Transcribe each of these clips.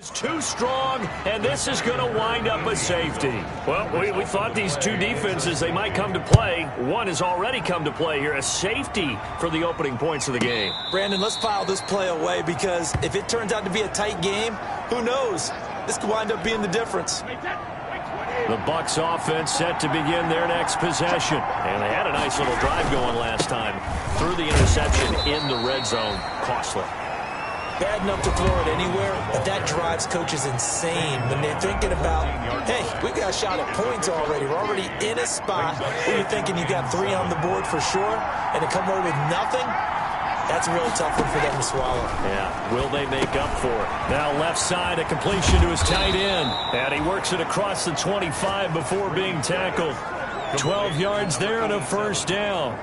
Too strong, and this is going to wind up a safety. Well, we thought these two defenses, they might come to play. One has already come to play here, a safety for the opening points of the game. Brandon, let's file this play away because if it turns out to be a tight game, who knows? This could wind up being the difference. The Bucs offense set to begin their next possession. And they had a nice little drive going last time. Threw the interception in the red zone. Costly. Bad enough to throw it anywhere, but that drives coaches insane when they're thinking about, hey, we got a shot at points already. We're already in a spot where you're thinking you got 3 on the board for sure, and to come away with nothing, that's a really tough one for them to swallow. Yeah, will they make up for it? Now left side, a completion to his tight end. And he works it across the 25 before being tackled. 12 yards there and a first down.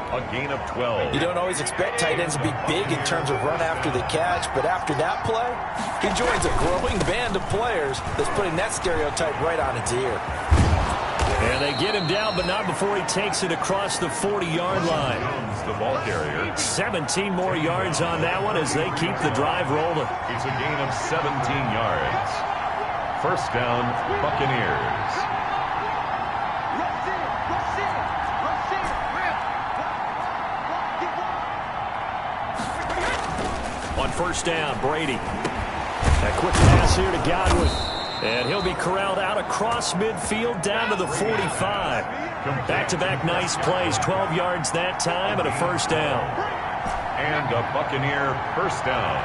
A gain of 12. You don't always expect tight ends to be big in terms of run after the catch, but after that play, he joins a growing band of players that's putting that stereotype right on its ear. And they get him down, but not before he takes it across the 40-yard line. The ball carrier. 17 more yards on that one as they keep the drive rolling. It's a gain of 17 yards. First down, Buccaneers. On first down, Brady. A quick pass here to Godwin. And he'll be corralled out across midfield down to the 45. Back-to-back nice plays. 12 yards that time and a first down. And a Buccaneer first down.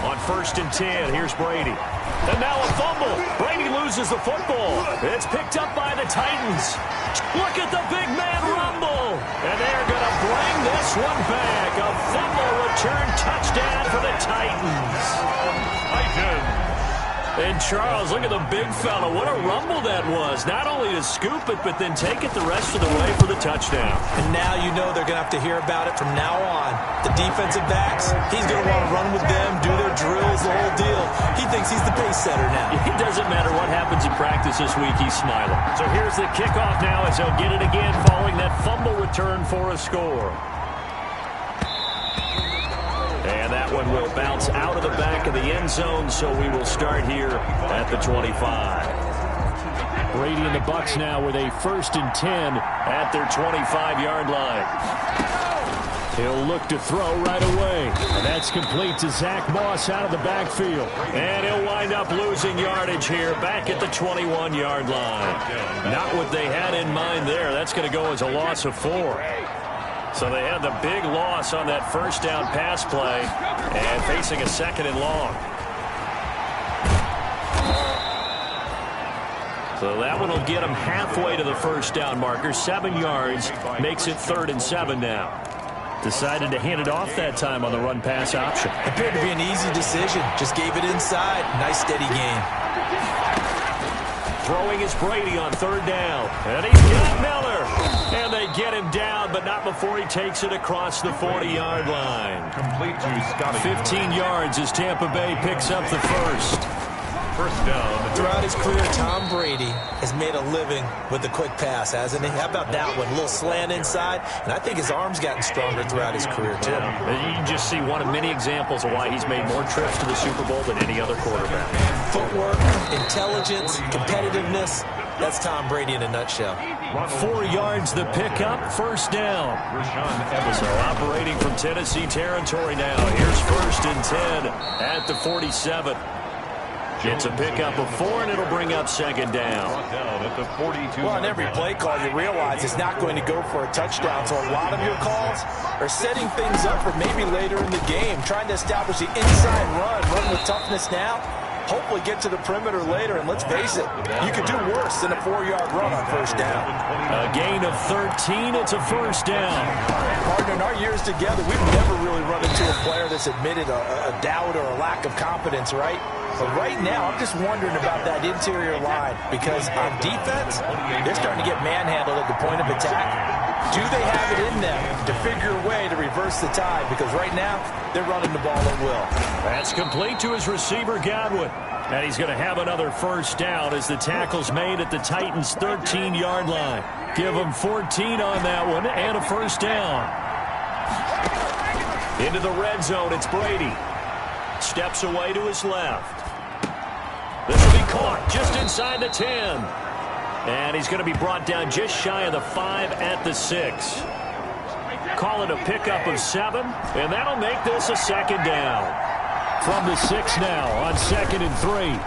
On first and 10, here's Brady. And now a fumble. Brady loses the football. It's picked up by the Titans. Look at the big man rumble. And they're going to bring this one back. A fumble return touchdown for the Titans. And Charles, look at the big fella. What a rumble that was. Not only to scoop it, but then take it the rest of the way for the touchdown. And now you know they're going to have to hear about it from now on. The defensive backs, he's going to want to run with them, do their drills, the whole deal. He thinks he's the pace setter now. It doesn't matter what happens in practice this week, he's smiling. So here's the kickoff now as they'll get it again following that fumble return for a score. And that one will bounce out of the back of the end zone, so we will start here at the 25. Brady and the Bucs now with a first and 10 at their 25-yard line. He'll look to throw right away. And that's complete to Zach Moss out of the backfield. And he'll wind up losing yardage here back at the 21-yard line. Not what they had in mind there. That's going to go as a loss of 4. So they had the big loss on that first down pass play and facing a second and long. So that one will get them halfway to the first down marker. 7 yards makes it 3rd and 7 now. Decided to hand it off that time on the run pass option. Appeared to be an easy decision. Just gave it inside. Nice steady game. Throwing is Brady on 3rd down. And he's got Miller. And they get him down, but not before he takes it across the 40-yard line. Complete to Scotty. 15 yards as Tampa Bay picks up the first. First down. Throughout his career, Tom Brady has made a living with the quick pass, hasn't he? How about that one? A little slant inside, and I think his arm's gotten stronger throughout his career, too. You can just see one of many examples of why he's made more trips to the Super Bowl than any other quarterback. Footwork, intelligence, competitiveness. That's Tom Brady in a nutshell. 4 yards the pickup, first down. So operating from Tennessee territory now. Here's first and 10 at the 47. It's a pickup of 4, and it'll bring up second down. Well, on every play call, you realize it's not going to go for a touchdown. So a lot of your calls are setting things up for maybe later in the game, trying to establish the inside run with toughness now. Hopefully get to the perimeter later, and let's face it, you could do worse than a 4-yard run on first down. A gain of 13, it's a first down. Partner, in our years together, we've never really run into a player that's admitted a doubt or a lack of confidence, right? But right now, I'm just wondering about that interior line, because on defense, they're starting to get manhandled at the point of attack. Do they have it in them to figure a way to reverse the tide? Because right now, they're running the ball at will. That's complete to his receiver, Godwin. And he's going to have another first down as the tackle's made at the Titans' 13-yard line. Give them 14 on that one and a first down. Into the red zone, it's Brady. Steps away to his left. This will be caught just inside the 10. And he's going to be brought down just shy of the 5 at the 6. Call it a pickup of 7, and that'll make this a second down. From the 6 now on 2nd and 3.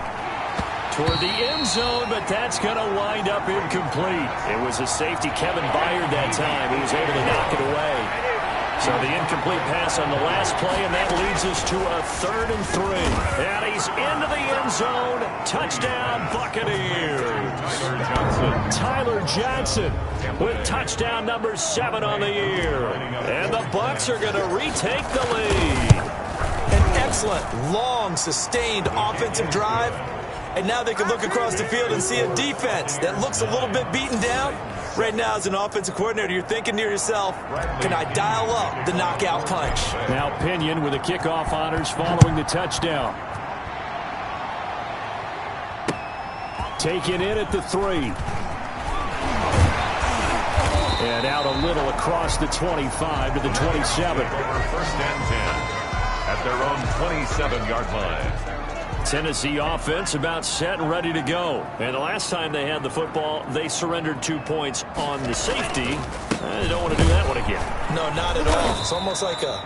Toward the end zone, but that's going to wind up incomplete. It was a safety, Kevin Byard, that time, who was able to knock it away. So the incomplete pass on the last play, and that leads us to a 3rd and 3. And he's into the end zone. Touchdown, Buccaneers. Tyler Johnson with touchdown number 7 on the year. And the Bucs are going to retake the lead. An excellent, long, sustained offensive drive. And now they can look across the field and see a defense that looks a little bit beaten down. Right now, as an offensive coordinator, you're thinking to yourself, can I dial up the knockout punch? Now Pinion with the kickoff honors following the touchdown. Taken in at the 3. And out a little across the 25 to the 27. 1st and 10 at their own 27-yard line. Tennessee offense about set and ready to go. And the last time they had the football, they surrendered 2 points on the safety. They don't want to do that one again. No, not at all. It's almost like a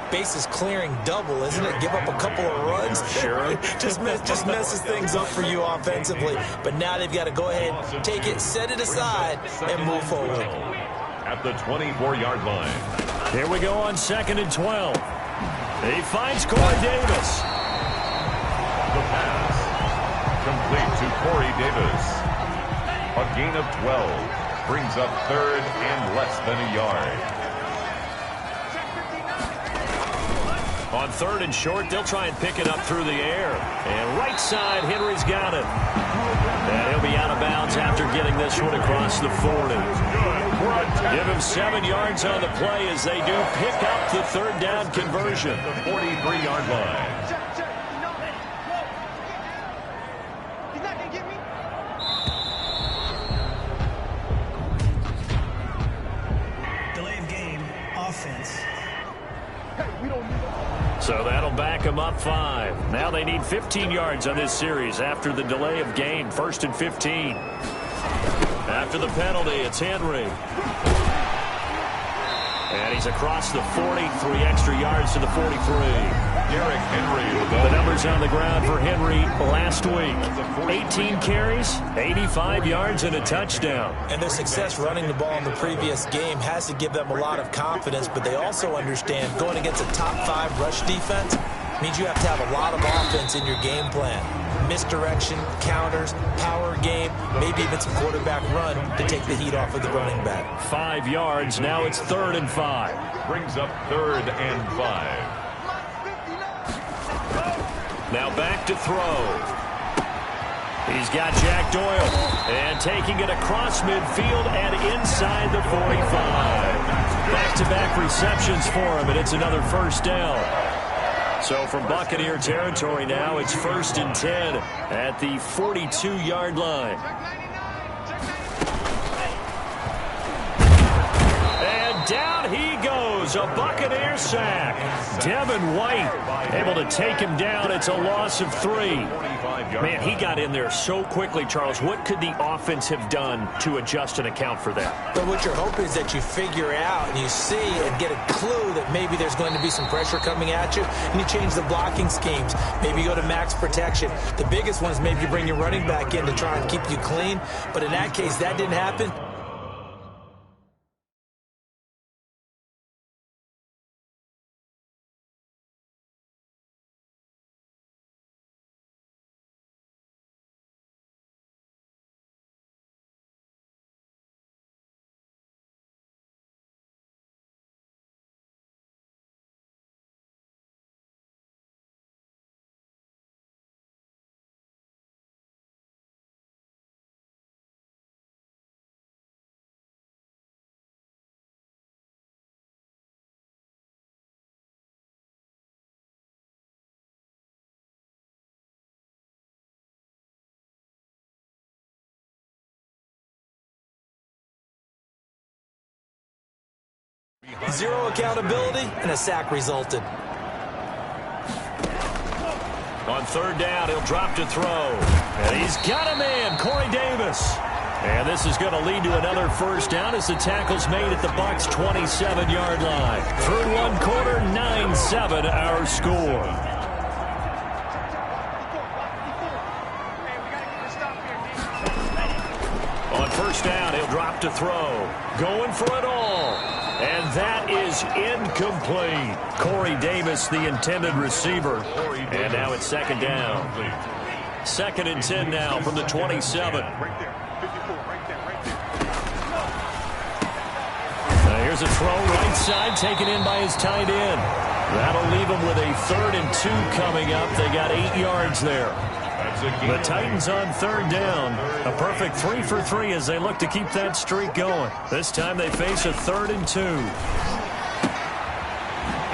bases clearing double, isn't it? Give up a couple of runs. Sure. just messes things up for you offensively. But now they've got to go ahead, take it, set it aside, and move forward. At the 24-yard line. Here we go on 2nd and 12. He finds Corey Davis. The pass. Complete to Corey Davis. A gain of 12. Brings up 3rd and less than a yard. On 3rd and short, they'll try and pick it up through the air. And right side, Henry's got it. And he'll be out of bounds after getting this one across the 40. Give him 7 yards on the play as they do pick up the 3rd down conversion. The 43-yard line. So that'll back them up 5. Now they need 15 yards on this series after the delay of game. 1st and 15. After the penalty, it's Henry. And he's across the 40, 3 extra yards to the 43. Derrick Henry with the numbers on the ground for Henry last week. 18 carries, 85 yards, and a touchdown. And their success running the ball in the previous game has to give them a lot of confidence, but they also understand going against a top 5 rush defense means you have to have a lot of offense in your game plan. Misdirection, counters, power game, maybe even some quarterback run to take the heat off of the running back. 5 yards, now it's 3rd and 5. Brings up 3rd and 5. Now back to throw. He's got Jack Doyle. And taking it across midfield and inside the 45. Back-to-back receptions for him, and it's another 1st down. So from Buccaneer territory now, it's 1st and 10 at the 42-yard line. And down he goes, a Buccaneer sack. Devin White able to take him down. It's a loss of 3. Man, he got in there so quickly, Charles. What could the offense have done to adjust and account for that? But what you're hoping is that you figure out and you see and get a clue that maybe there's going to be some pressure coming at you, and you change the blocking schemes. Maybe you go to max protection. The biggest one is maybe you bring your running back in to try and keep you clean. But in that case, that didn't happen. Zero accountability, and a sack resulted. On third down, he'll drop to throw. And he's got a man, Corey Davis. And this is going to lead to another first down as the tackle's made at the Bucs' 27-yard line. Through one quarter, 9-7 our score. On first down, he'll drop to throw. Going for it all. And that is incomplete. Corey Davis, the intended receiver. And now it's second down. 2nd and 10 now from the 27. Here's a throw right side taken in by his tight end. That'll leave him with a 3rd and 2 coming up. They got 8 yards there. The Titans on third down. A perfect 3 for 3 as they look to keep that streak going. This time they face a 3rd and 2.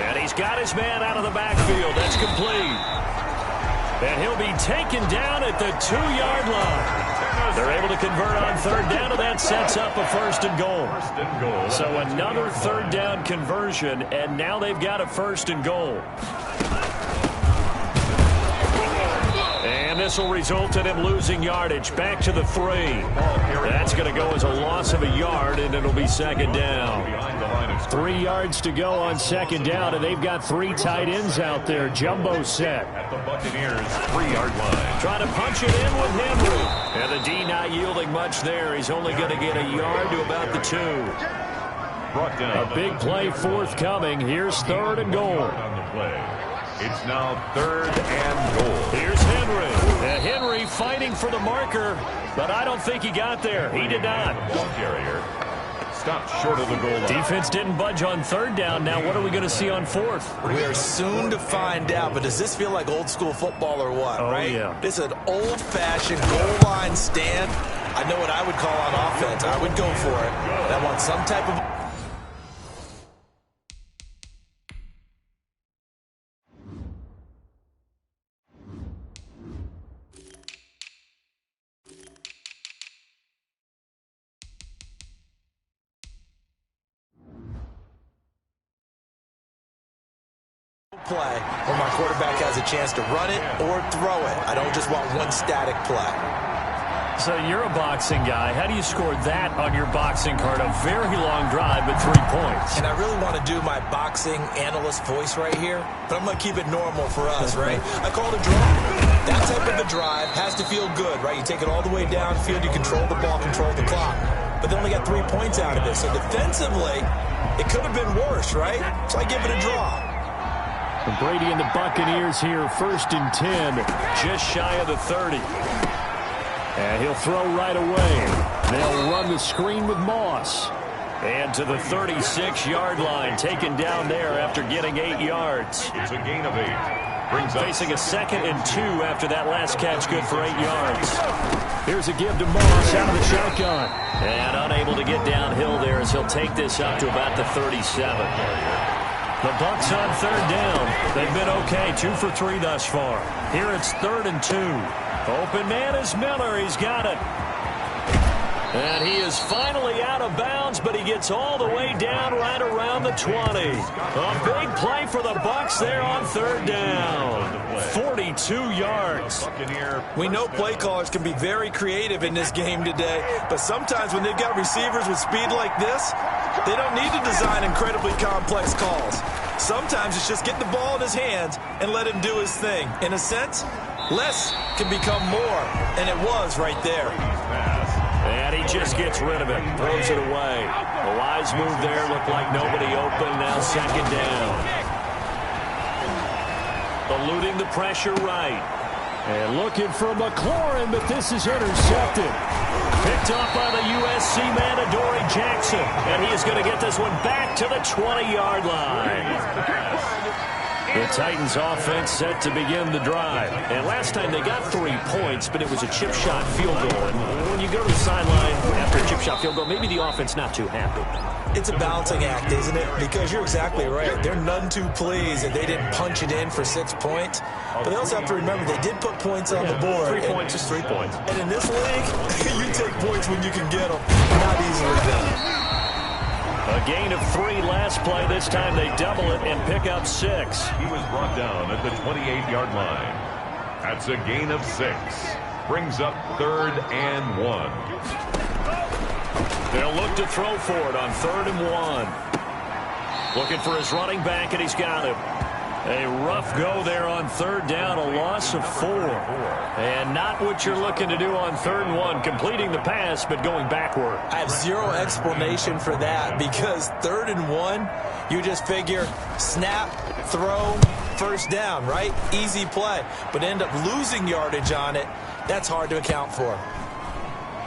And he's got his man out of the backfield. That's complete. And he'll be taken down at the 2-yard line. They're able to convert on third down, and that sets up a 1st and goal. So another third down conversion, and now they've got a 1st and goal. And this will result in him losing yardage. Back to the 3. That's going to go as a loss of a yard, and it'll be second down. 3 yards to go on second down, and they've got 3 tight ends out there. Jumbo set. At the Buccaneers' 3-yard line. Trying to punch it in with Henry. And the D not yielding much there. He's only going to get a yard to about the 2. A big play forthcoming. Here's 3rd and goal. It's now 3rd and goal. Here's Henry. Henry fighting for the marker, but I don't think he got there. He did not. Ball carrier stopped short of the goal line. Defense didn't budge on third down. Now what are we going to see on 4th? We are soon to find out, but does this feel like old school football or what, right? Yeah. This is an old-fashioned goal line stand. I know what I would call on offense. I would go for it. I want some type of play where my quarterback has a chance to run it or throw it. I don't just want one static play. So you're a boxing guy. How do you score that on your boxing card? A very long drive, but 3 points. And I really want to do my boxing analyst voice right here, but I'm going to keep it normal for us, right? I call it a drive. That type of a drive has to feel good, right? You take it all the way downfield, you control the ball, control the clock. But they only got 3 points out of it. So defensively, it could have been worse, right? So I give it a draw. Brady and the Buccaneers here, 1st and 10, just shy of the 30. And he'll throw right away. They'll run the screen with Moss. And to the 36-yard line, taken down there after getting 8 yards. It's a gain of 8. Facing a 2nd and 2 after that last catch, good for 8 yards. Here's a give to Moss out of the shotgun. And unable to get downhill there as he'll take this up to about the 37. The Bucs on third down. They've been okay, 2 for 3 thus far. Here it's 3rd and 2. Open man is Miller. He's got it. And he is finally out of bounds, but he gets all the way down right around the 20. A big play for the Bucs there on third down. 42 yards. We know play callers can be very creative in this game today, but sometimes when they've got receivers with speed like this, they don't need to design incredibly complex calls. Sometimes it's just get the ball in his hands and let him do his thing. In a sense, less can become more, and it was right there. And he just gets rid of it, throws it away. A wise move there, looked like nobody open, now second down. Eluding the pressure right. And looking for McLaurin, but this is intercepted. Picked off by the USC man, Adoree Jackson. And he is going to get this one back to the 20-yard line. The Titans offense set to begin the drive. And last time they got 3 points, but it was a chip shot field goal. And when you go to the sideline after a chip shot field goal, maybe the offense not too happy. It's a balancing act, isn't it? Because you're exactly right. They're none too pleased that they didn't punch it in for 6 points. But they also have to remember they did put points on the board. 3 points is 3 points. And in this league, you take points when you can get them. Not easily done. A gain of 3 last play. This time they double it and pick up 6. He was brought down at the 28-yard line. That's a gain of 6. Brings up 3rd and 1. They'll look to throw for it on 3rd and 1. Looking for his running back, and he's got him. A rough go there on 3rd down, a loss of 4. And not what you're looking to do on 3rd and 1, completing the pass, but going backward. I have zero explanation for that, because 3rd and 1, you just figure snap, throw, 1st down, right? Easy play. But end up losing yardage on it. That's hard to account for.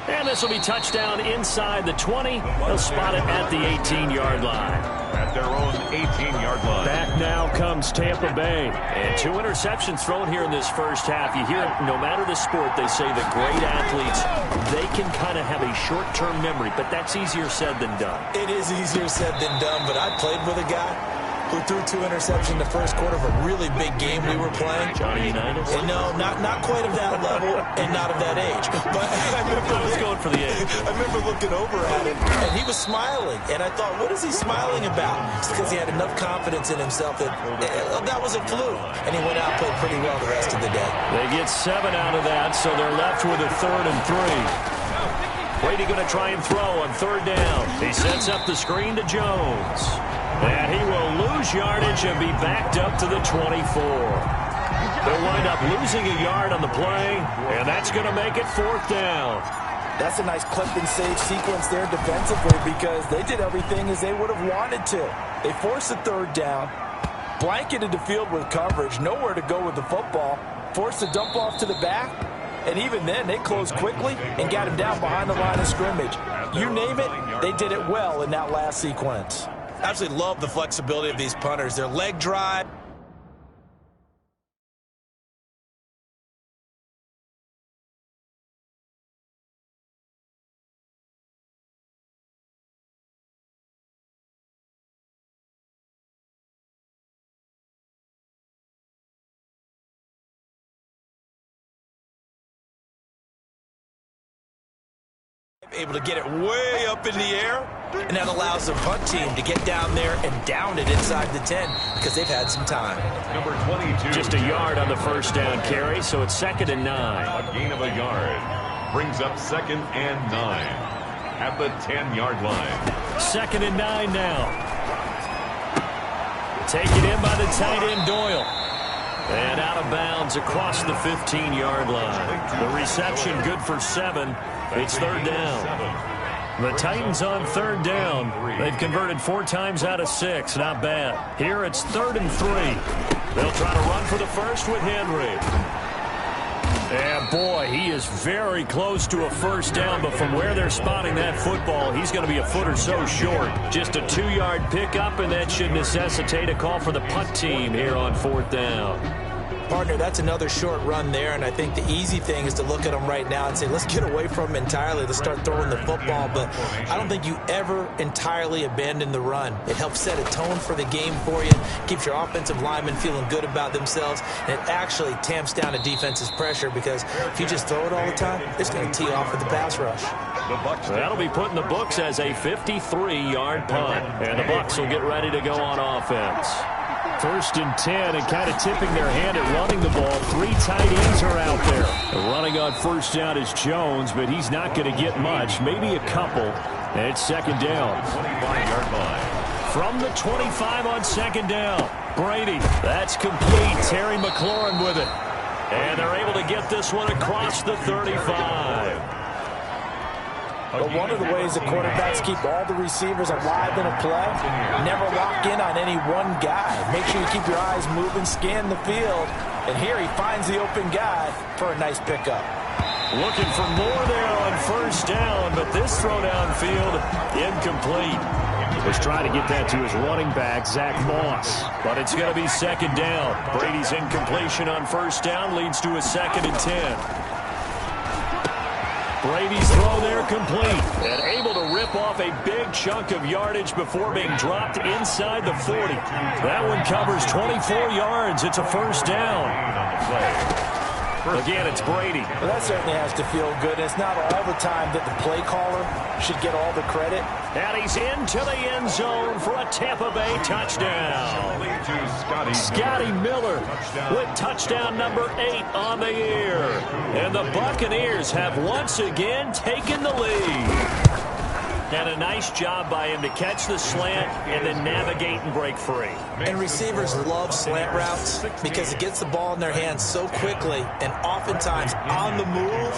And this will be touchdown inside the 20. They'll spot it at the 18-yard line. At their own 18-yard line. Back now comes Tampa Bay. And 2 interceptions thrown here in this first half. You hear it, no matter the sport, they say that great athletes, they can kind of have a short-term memory, but that's easier said than done. It is easier said than done, but I played with a guy who threw 2 interceptions in the first quarter of a really big game we were playing. Johnny Unitas? And no, not quite of that level and not of that age. But I was going for the age. I remember looking over at him, and he was smiling. And I thought, what is he smiling about? It's because he had enough confidence in himself that that was a fluke. And he went out and played pretty well the rest of the day. They get 7 out of that, so they're left with a 3rd and 3. Brady going to try and throw on 3rd down. He sets up the screen to Jones. And he will lose yardage and be backed up to the 24. They'll wind up losing a yard on the play, and that's going to make it 4th down. That's a nice clip and save sequence there defensively, because they did everything as they would have wanted to. They forced the 3rd down, blanketed the field with coverage, nowhere to go with the football, forced the dump off to the back, and even then they closed quickly and got him down behind the line of scrimmage. You name it, they did it well in that last sequence. Absolutely love the flexibility of these punters. Their leg drive. Able to get it way up in the air, and that allows the punt team to get down there and down it inside the 10 because they've had some time. Number 22. Just a yard on the 1st down carry, so it's 2nd and 9. A gain of a yard. Brings up 2nd and 9 at the 10-yard line. 2nd and 9 now. Taken in by the tight end Doyle. And out of bounds across the 15-yard line. The reception good for 7. It's 3rd down. The Titans on 3rd down. They've converted 4 times out of 6. Not bad. Here it's 3rd and 3. They'll try to run for the first with Henry. And boy, he is very close to a 1st down, but from where they're spotting that football, he's going to be a foot or so short. Just a 2-yard pickup, and that should necessitate a call for the punt team here on 4th down. Partner, that's another short run there, and I think the easy thing is to look at them right now and say, let's get away from him entirely. Let's start throwing the football, but I don't think you ever entirely abandon the run. It helps set a tone for the game for you, keeps your offensive linemen feeling good about themselves, and it actually tamps down a defense's pressure, because if you just throw it all the time, it's going to tee off with the pass rush. That'll be put in the books as a 53-yard punt, and the Bucs will get ready to go on offense. 1st and 10, and kind of tipping their hand at running the ball. 3 tight ends are out there. Running on 1st down is Jones, but he's not going to get much, maybe a couple. And it's 2nd down. 25-yard line. From the 25 on 2nd down, Brady. That's complete. Terry McLaurin with it. And they're able to get this one across the 35. But one of the ways the quarterbacks keep all the receivers alive in a play, never lock in on any one guy. Make sure you keep your eyes moving, scan the field. And here he finds the open guy for a nice pickup. Looking for more there on 1st down, but this throw downfield incomplete. Was trying to get that to his running back, Zach Moss. But it's going to be 2nd down. Brady's incompletion on 1st down leads to a 2nd and 10. Brady's throw there complete, and able to rip off a big chunk of yardage before being dropped inside the 40. That one covers 24 yards. It's a 1st down. Again, it's Brady. Well, that certainly has to feel good. It's not all the time that the play caller should get all the credit. And he's into the end zone for a Tampa Bay touchdown. Scotty Miller with touchdown number 8 on the year. And the Buccaneers have once again taken the lead. And a nice job by him to catch the slant and then navigate and break free. And receivers love slant routes because it gets the ball in their hands so quickly and oftentimes on the move.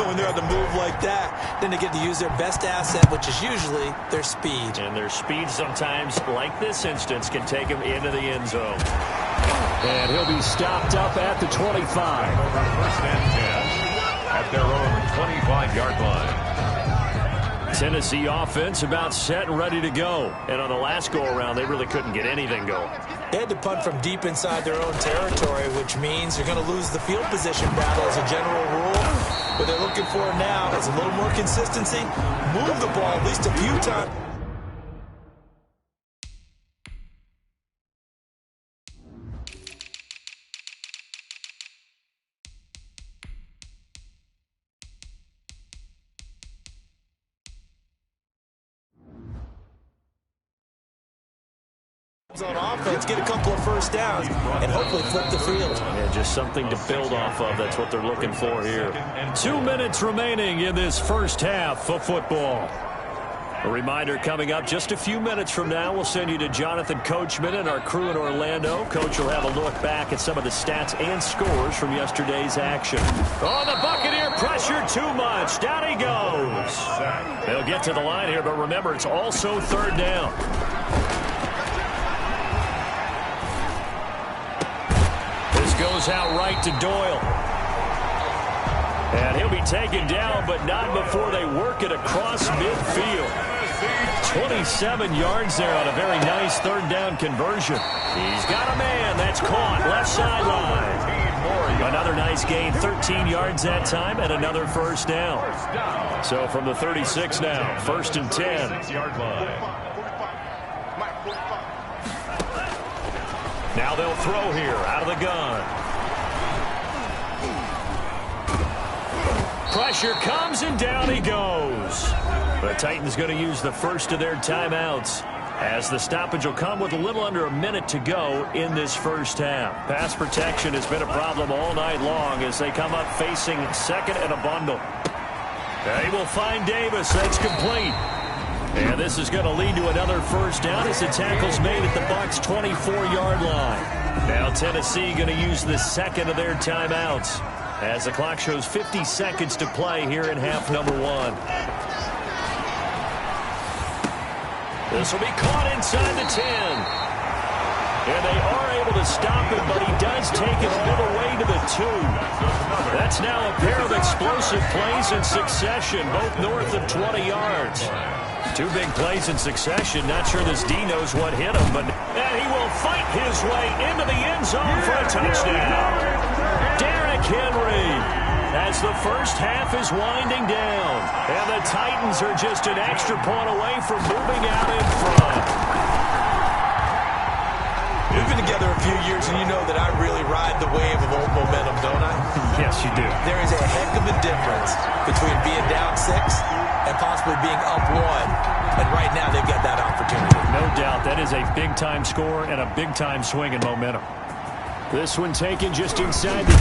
When they're on the move like that, then they get to use their best asset, which is usually their speed. And their speed sometimes, like this instance, can take them into the end zone. And he'll be stopped up at the 25. First and 10 at their own 25-yard line. Tennessee offense about set and ready to go. And on the last go-around, they really couldn't get anything going. They had to punt from deep inside their own territory, which means they're going to lose the field position battle as a general rule. What they're looking for now is a little more consistency, move the ball at least a few times. On offense, get a couple of first downs, and hopefully flip the field. Yeah, just something to build off of. That's what they're looking for here. 2 minutes remaining in this first half of football. A reminder coming up just a few minutes from now. We'll send you to Jonathan Coachman and our crew in Orlando. Coach will have a look back at some of the stats and scores from yesterday's action. Oh, the Buccaneer pressure too much. Down he goes. They'll get to the line here, but remember, it's also third down. Goes out right to Doyle. And he'll be taken down, but not before they work it across midfield. 27 yards there on a very nice third down conversion. He's got a man. That's caught. Left sideline. Another nice gain. 13 yards that time and another first down. So from the 36 now, first and 10. Now they'll throw here out of the gun. Pressure comes and down he goes. The Titans going to use the first of their timeouts as the stoppage will come with a little under a minute to go in this first half. Pass protection has been a problem all night long as they come up facing second and a bundle. They will find Davis. That's complete. And this is going to lead to another first down as the tackle's made at the Bucs' 24-yard line. Now Tennessee going to use the second of their timeouts as the clock shows 50 seconds to play here in half number 1. This will be caught inside the 10. And they are able to stop him, but he does take it all the way to the 2. That's now a pair of explosive plays in succession, both north of 20 yards. 2 big plays in succession. Not sure this D knows what hit him, but and he will fight his way into the end zone for a touchdown. Derrick Henry as the first half is winding down. And the Titans are just an extra point away from moving out in front. We've been together a few years, and you know that I really ride the wave of old momentum, don't I? Yes, you do. There is a heck of a difference between being down 6 and possibly being up 1. And right now, they've got that opportunity. No doubt. That is a big-time score and a big-time swing in momentum. This one taken just inside the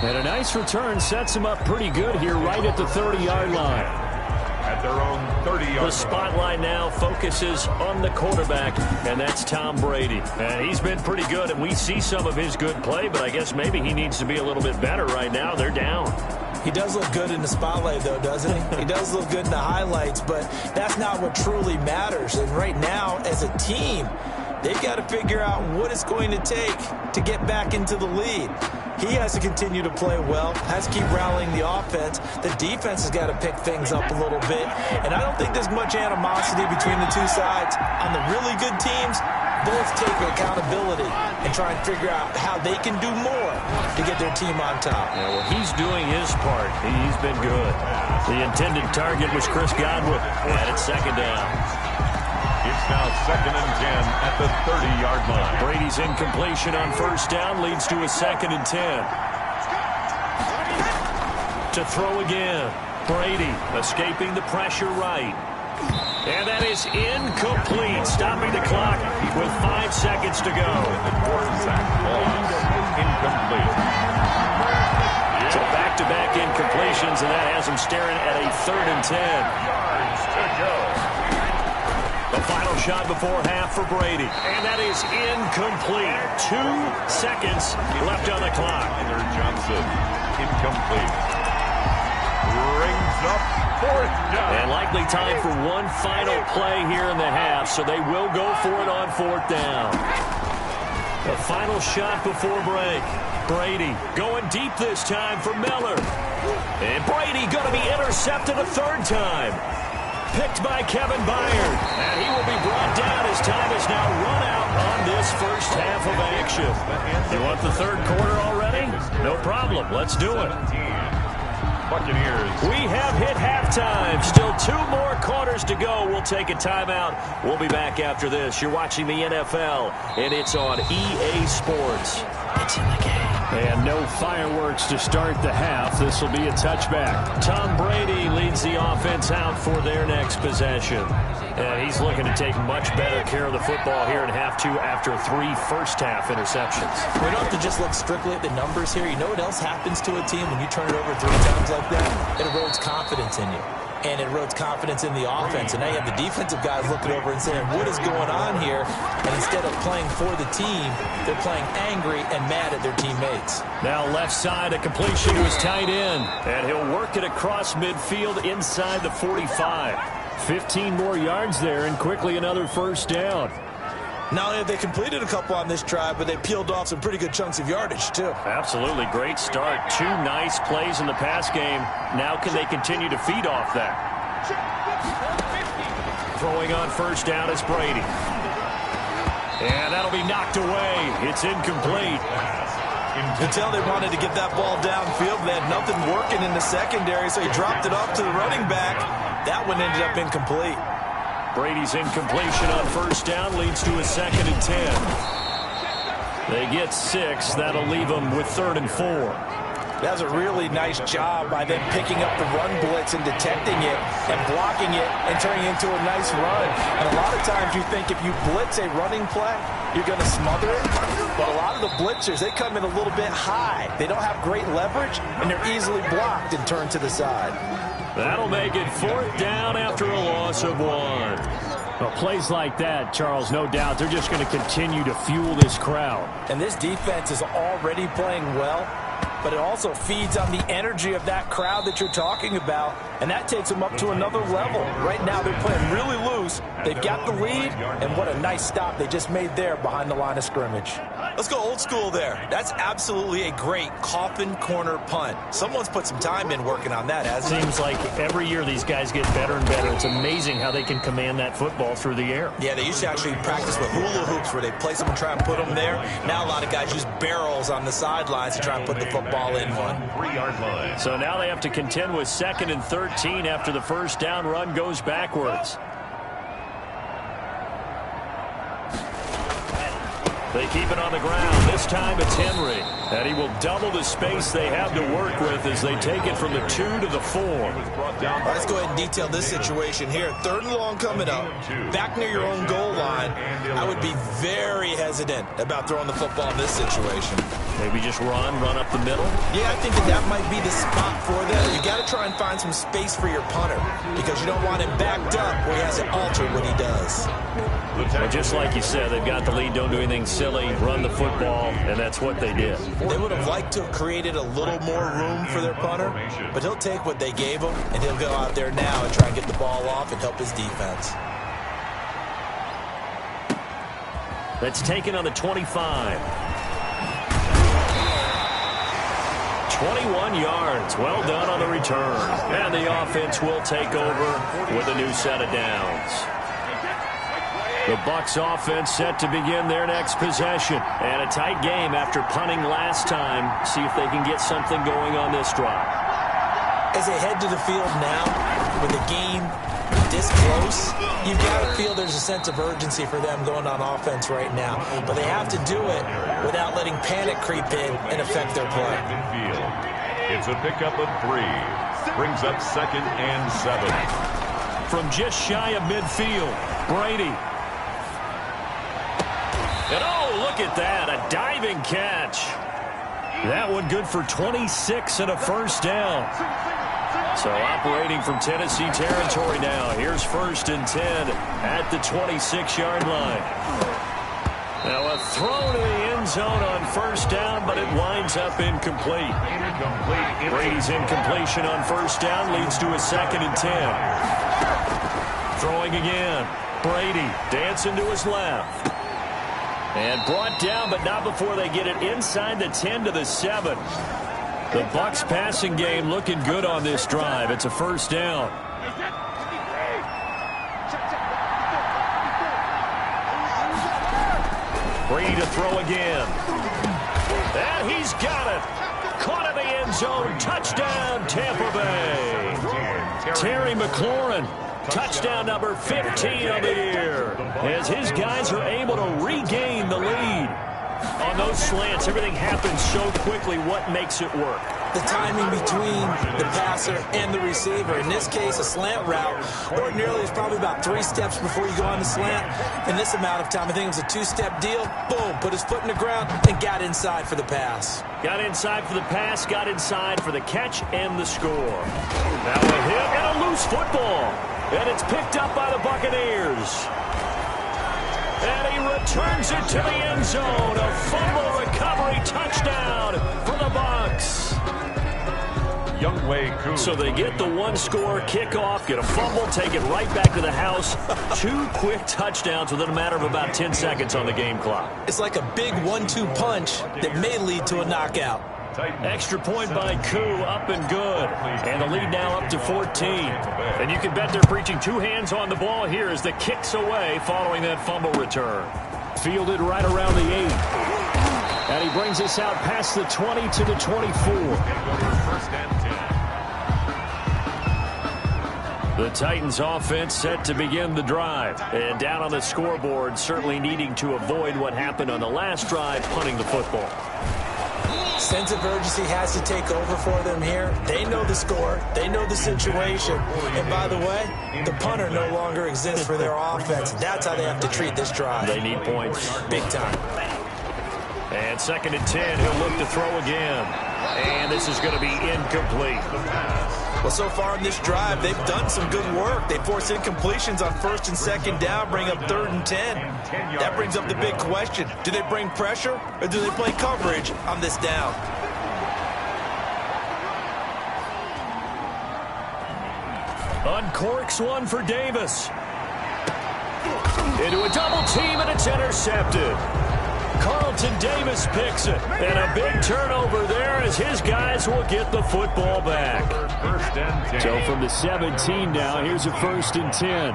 10. And a nice return sets them up pretty good here right at the 30-yard line. At their own 30-yard line. The spotlight now focuses on the quarterback, and that's Tom Brady. And he's been pretty good, and we see some of his good play, but I guess maybe he needs to be a little bit better right now. They're down. He does look good in the spotlight, though, doesn't he? He does look good in the highlights, but that's not what truly matters. And right now, as a team, they've got to figure out what it's going to take to get back into the lead. He has to continue to play well, has to keep rallying the offense. The defense has got to pick things up a little bit. And I don't think there's much animosity between the two sides. On the really good teams, both take accountability and try and figure out how they can do more to get their team on top. Yeah, well, he's doing his part. He's been good. The intended target was Chris Godwin, and it's second down. It's now second and 10 at the 30-yard line. Brady's incompletion on first down leads to a second and 10. To throw again. Brady escaping the pressure right. And that is incomplete, stopping the clock with 5 seconds to go. Zach Moss, incomplete. So back-to-back incompletions, and that has him staring at a 3rd and 10. Yards to go. The final shot before half for Brady. And that is incomplete. 2 seconds left on the clock. Tyler Johnson, incomplete. Brings up 4th down. And likely time for one final play here in the half, so they will go for it on 4th down. The final shot before break. Brady going deep this time for Miller. And Brady going to be intercepted a 3rd time. Picked by Kevin Byard. And he will be brought down as time is now run out on this first half of action. You want the 3rd quarter already? No problem. Let's do it. Buccaneers. We have hit halftime. Still 2 more quarters to go. We'll take a timeout. We'll be back after this. You're watching the NFL, and it's on EA Sports. It's in the game. And no fireworks to start the half. This will be a touchback. Tom Brady leads the offense out for their next possession. And he's looking to take much better care of the football here in half 2 after 3 first-half interceptions. We don't have to just look strictly at the numbers here. You know what else happens to a team when you turn it over 3 times like that? It erodes confidence in you. And it erodes confidence in the offense. And now you have the defensive guys looking over and saying, what is going on here? And instead of playing for the team, they're playing angry and mad at their teammates. Now left side, a completion to his tight end. And he'll work it across midfield inside the 45. 15 more yards there, and quickly another 1st down. Not only have they completed a couple on this drive, but they peeled off some pretty good chunks of yardage, too. Absolutely. Great start. 2 nice plays in the pass game. Now can they continue to feed off that? Throwing on 1st down is Brady. And that'll be knocked away. It's incomplete. You could tell they wanted to get that ball downfield. They had nothing working in the secondary, so he dropped it off to the running back. That one ended up incomplete. Brady's incompletion on 1st down leads to a 2nd and 10. They get 6. That'll leave them with 3rd and 4. That was a really nice job by them picking up the run blitz and detecting it and blocking it and turning it into a nice run. And a lot of times you think if you blitz a running play, you're going to smother it. But a lot of the blitzers, they come in a little bit high. They don't have great leverage, and they're easily blocked and turned to the side. That'll make it 4th down after a loss of 1. Well, plays like that, Charles, no doubt, they're just going to continue to fuel this crowd. And this defense is already playing well, but it also feeds on the energy of that crowd that you're talking about, and that takes them up to another level. Right now, they're playing really loose. They've got the lead, and what a nice stop they just made there behind the line of scrimmage. Let's go old school there. That's absolutely a great coffin corner punt. Someone's put some time in working on that, hasn't it? Seems like every year these guys get better and better. It's amazing how they can command that football through the air. Yeah, they used to actually practice with hula hoops where they place them and try and put them there. Now a lot of guys use barrels on the sidelines to try and put the football in one. 3-yard line. So now they have to contend with 2nd and 13 after the 1st down run goes backwards. They keep it on the ground. This time it's Henry. And he will double the space they have to work with as they take it from the 2 to the 4. Let's go ahead and detail this situation here. 3rd and long coming up. Back near your own goal line. I would be very hesitant about throwing the football in this situation. Maybe just run up the middle? Yeah, I think that might be the spot for them. You got to try and find some space for your punter because you don't want him backed up where he has to alter what he does. Well, just like you said, they've got the lead, don't do anything silly, run the football, and that's what they did. They would have liked to have created a little more room for their punter, but he'll take what they gave him, and he'll go out there now and try and get the ball off and help his defense. That's taken on the 25. 21 yards. Well done on the return. And the offense will take over with a new set of downs. The Bucs offense set to begin their next possession. And a tight game after punting last time. See if they can get something going on this drive. As they head to the field now, with the game this close, you've got to feel there's a sense of urgency for them going on offense right now. But they have to do it without letting panic creep in and affect their play. It's a pickup of 3. Brings up 2nd and 7. From just shy of midfield, Brady. And oh, look at that, a diving catch. That one good for 26 and a first down. So operating from Tennessee territory now. Here's 1st and 10 at the 26-yard line. Now a throw to the end zone on 1st down, but it winds up incomplete. Brady's incompletion on 1st down leads to a 2nd and 10. Throwing again. Brady dancing to his left. And brought down, but not before they get it inside the 10 to the 7. The Bucs passing game looking good on this drive. It's a 1st down. Brady to throw again. And he's got it. Caught in the end zone. Touchdown, Tampa Bay. Terry McLaurin. Touchdown number 15 of the year. As his guys are able to regain the lead. On those slants, everything happens so quickly. What makes it work? The timing between the passer and the receiver. In this case, a slant route ordinarily is probably about 3 steps before you go on the slant. In this amount of time, I think it was a 2-step deal. Boom, put his foot in the ground and got inside for the pass. Got inside for the pass, got inside for the catch and the score. Now a hit and a loose football. And it's picked up by the Buccaneers. And he returns it to the end zone. A fumble recovery touchdown for the Bucs. So they get the 1-score kickoff, get a fumble, take it right back to the house. 2 quick touchdowns within a matter of about 10 seconds on the game clock. It's like a big 1-2 punch that may lead to a knockout. Extra point by Koo, up and good. And the lead now up to 14. And you can bet they're preaching 2 hands on the ball here as the kick's away following that fumble return. Fielded right around the 8. And he brings us out past the 20 to the 24. The Titans offense set to begin the drive. And down on the scoreboard, certainly needing to avoid what happened on the last drive, punting the football. Sense of urgency has to take over for them here. They know the score. They know the situation. And by the way, the punter no longer exists for their offense. That's how they have to treat this drive. They need points. Big time. And 2nd and 10, he'll look to throw again. And this is going to be incomplete. Well, so far in this drive, they've done some good work. They force incompletions on 1st and 2nd down, bring up 3rd and 10. That brings up the big question. Do they bring pressure or do they play coverage on this down? Uncorks one for Davis. Into a double team, and it's intercepted. Carlton Davis picks it. And a big turnover there as his guys will get the football back. So from the 17 now, here's a 1st and 10.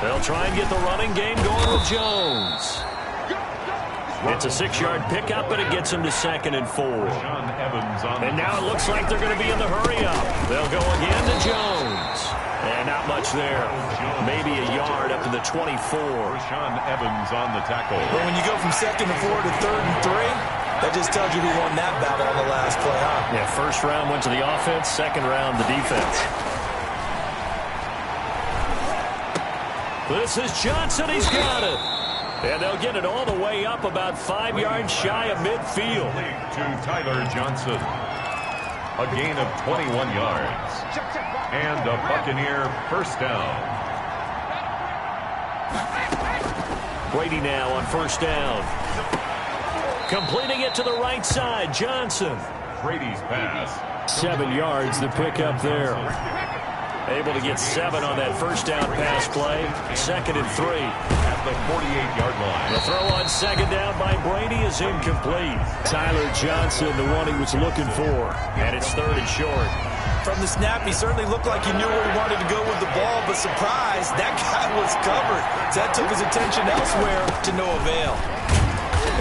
They'll try and get the running game going with Jones. It's a 6-yard pickup, and it gets him to 2nd and 4. And now it looks like they're going to be in the hurry-up. They'll go again to Jones. And not much there. Maybe a yard up to the 24. Sean Evans on the tackle. Well, when you go from 2nd and 4 to 3rd and 3, that just tells you who won that battle on the last play, huh? Yeah, 1st round went to the offense, 2nd round the defense. This is Johnson. He's got it. And they'll get it all the way up about 5 yards shy of midfield. To Tyler Johnson. A gain of 21 yards. And a Buccaneer 1st down. Brady now on 1st down. Completing it to the right side, Johnson. Brady's pass. 7 yards, the pickup there. Able to get 7 on that 1st down pass play. 2nd and 3. At the 48-yard line. The throw on 2nd down by Brady is incomplete. Tyler Johnson, the one he was looking for. And it's 3rd and short. From the snap, he certainly looked like he knew where he wanted to go with the ball, but surprise, that guy was covered. So that took his attention elsewhere to no avail.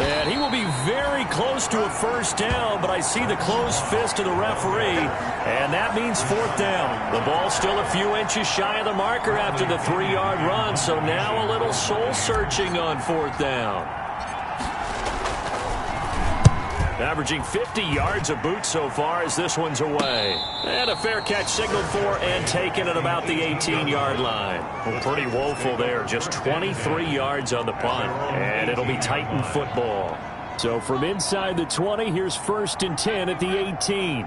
And he will be very close to a 1st down, but I see the closed fist of the referee, and that means 4th down. The ball's still a few inches shy of the marker after the 3-yard run, so now a little soul-searching on 4th down. Averaging 50 yards a boot so far as this one's away. And a fair catch signaled for and taken at about the 18-yard line. Well, pretty woeful there. Just 23 yards on the punt. And it'll be Titan football. So from inside the 20, here's 1st and 10 at the 18.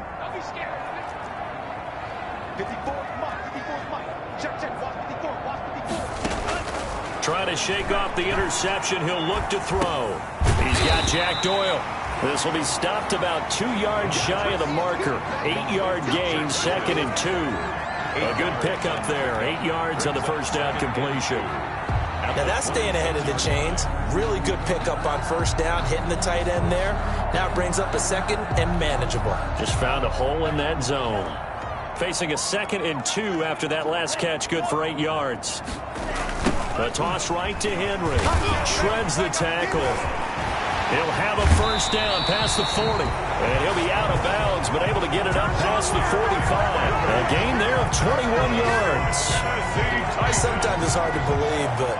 Trying to shake off the interception. He'll look to throw. He's got Jack Doyle. This will be stopped about 2 yards shy of the marker. 8-yard gain, 2nd and 2. A good pickup there. 8 yards on the first down completion. Now that's staying ahead of the chains. Really good pickup on 1st down, hitting the tight end there. Now it brings up a 2nd and manageable. Just found a hole in that zone. Facing a 2nd and 2 after that last catch, good for 8 yards. A toss right to Henry. Shreds the tackle. He'll have a 1st down past the 40. And he'll be out of bounds, but able to get it up past the 45. A gain there of 21 yards. Sometimes it's hard to believe, but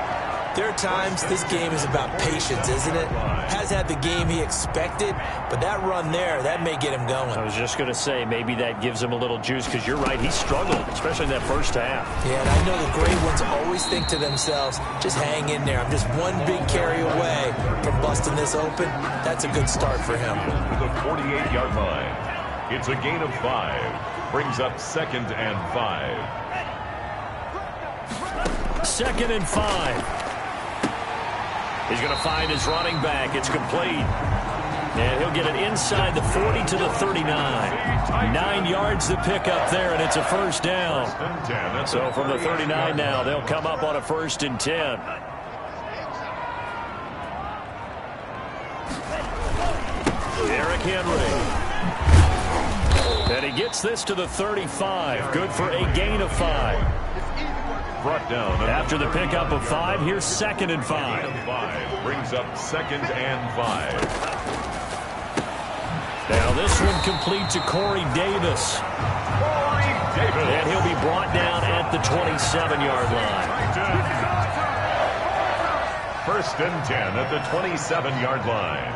there are times this game is about patience, isn't it? Has had the game he expected, but that run there, that may get him going. I was just going to say, maybe that gives him a little juice, because you're right, he struggled, especially in that first half. Yeah, and I know the great ones always think to themselves, just hang in there. I'm just one big carry away from busting this open. That's a good start for him. To the 48-yard line. It's a gain of 5. Brings up 2nd and 5. 2nd and 5. He's going to find his running back. It's complete. And he'll get it inside the 40 to the 39. 9 yards to pick up there, and it's a 1st down. So from the 39 now, they'll come up on a 1st and 10. Derrick Henry. And he gets this to the 35. Good for a gain of 5. Brought down after the pickup of 5. Here's 2nd and 5. Brings up 2nd and 5. Now this one complete to Corey Davis. And he'll be brought down at the 27-yard line. 1st and 10 at the 27-yard line.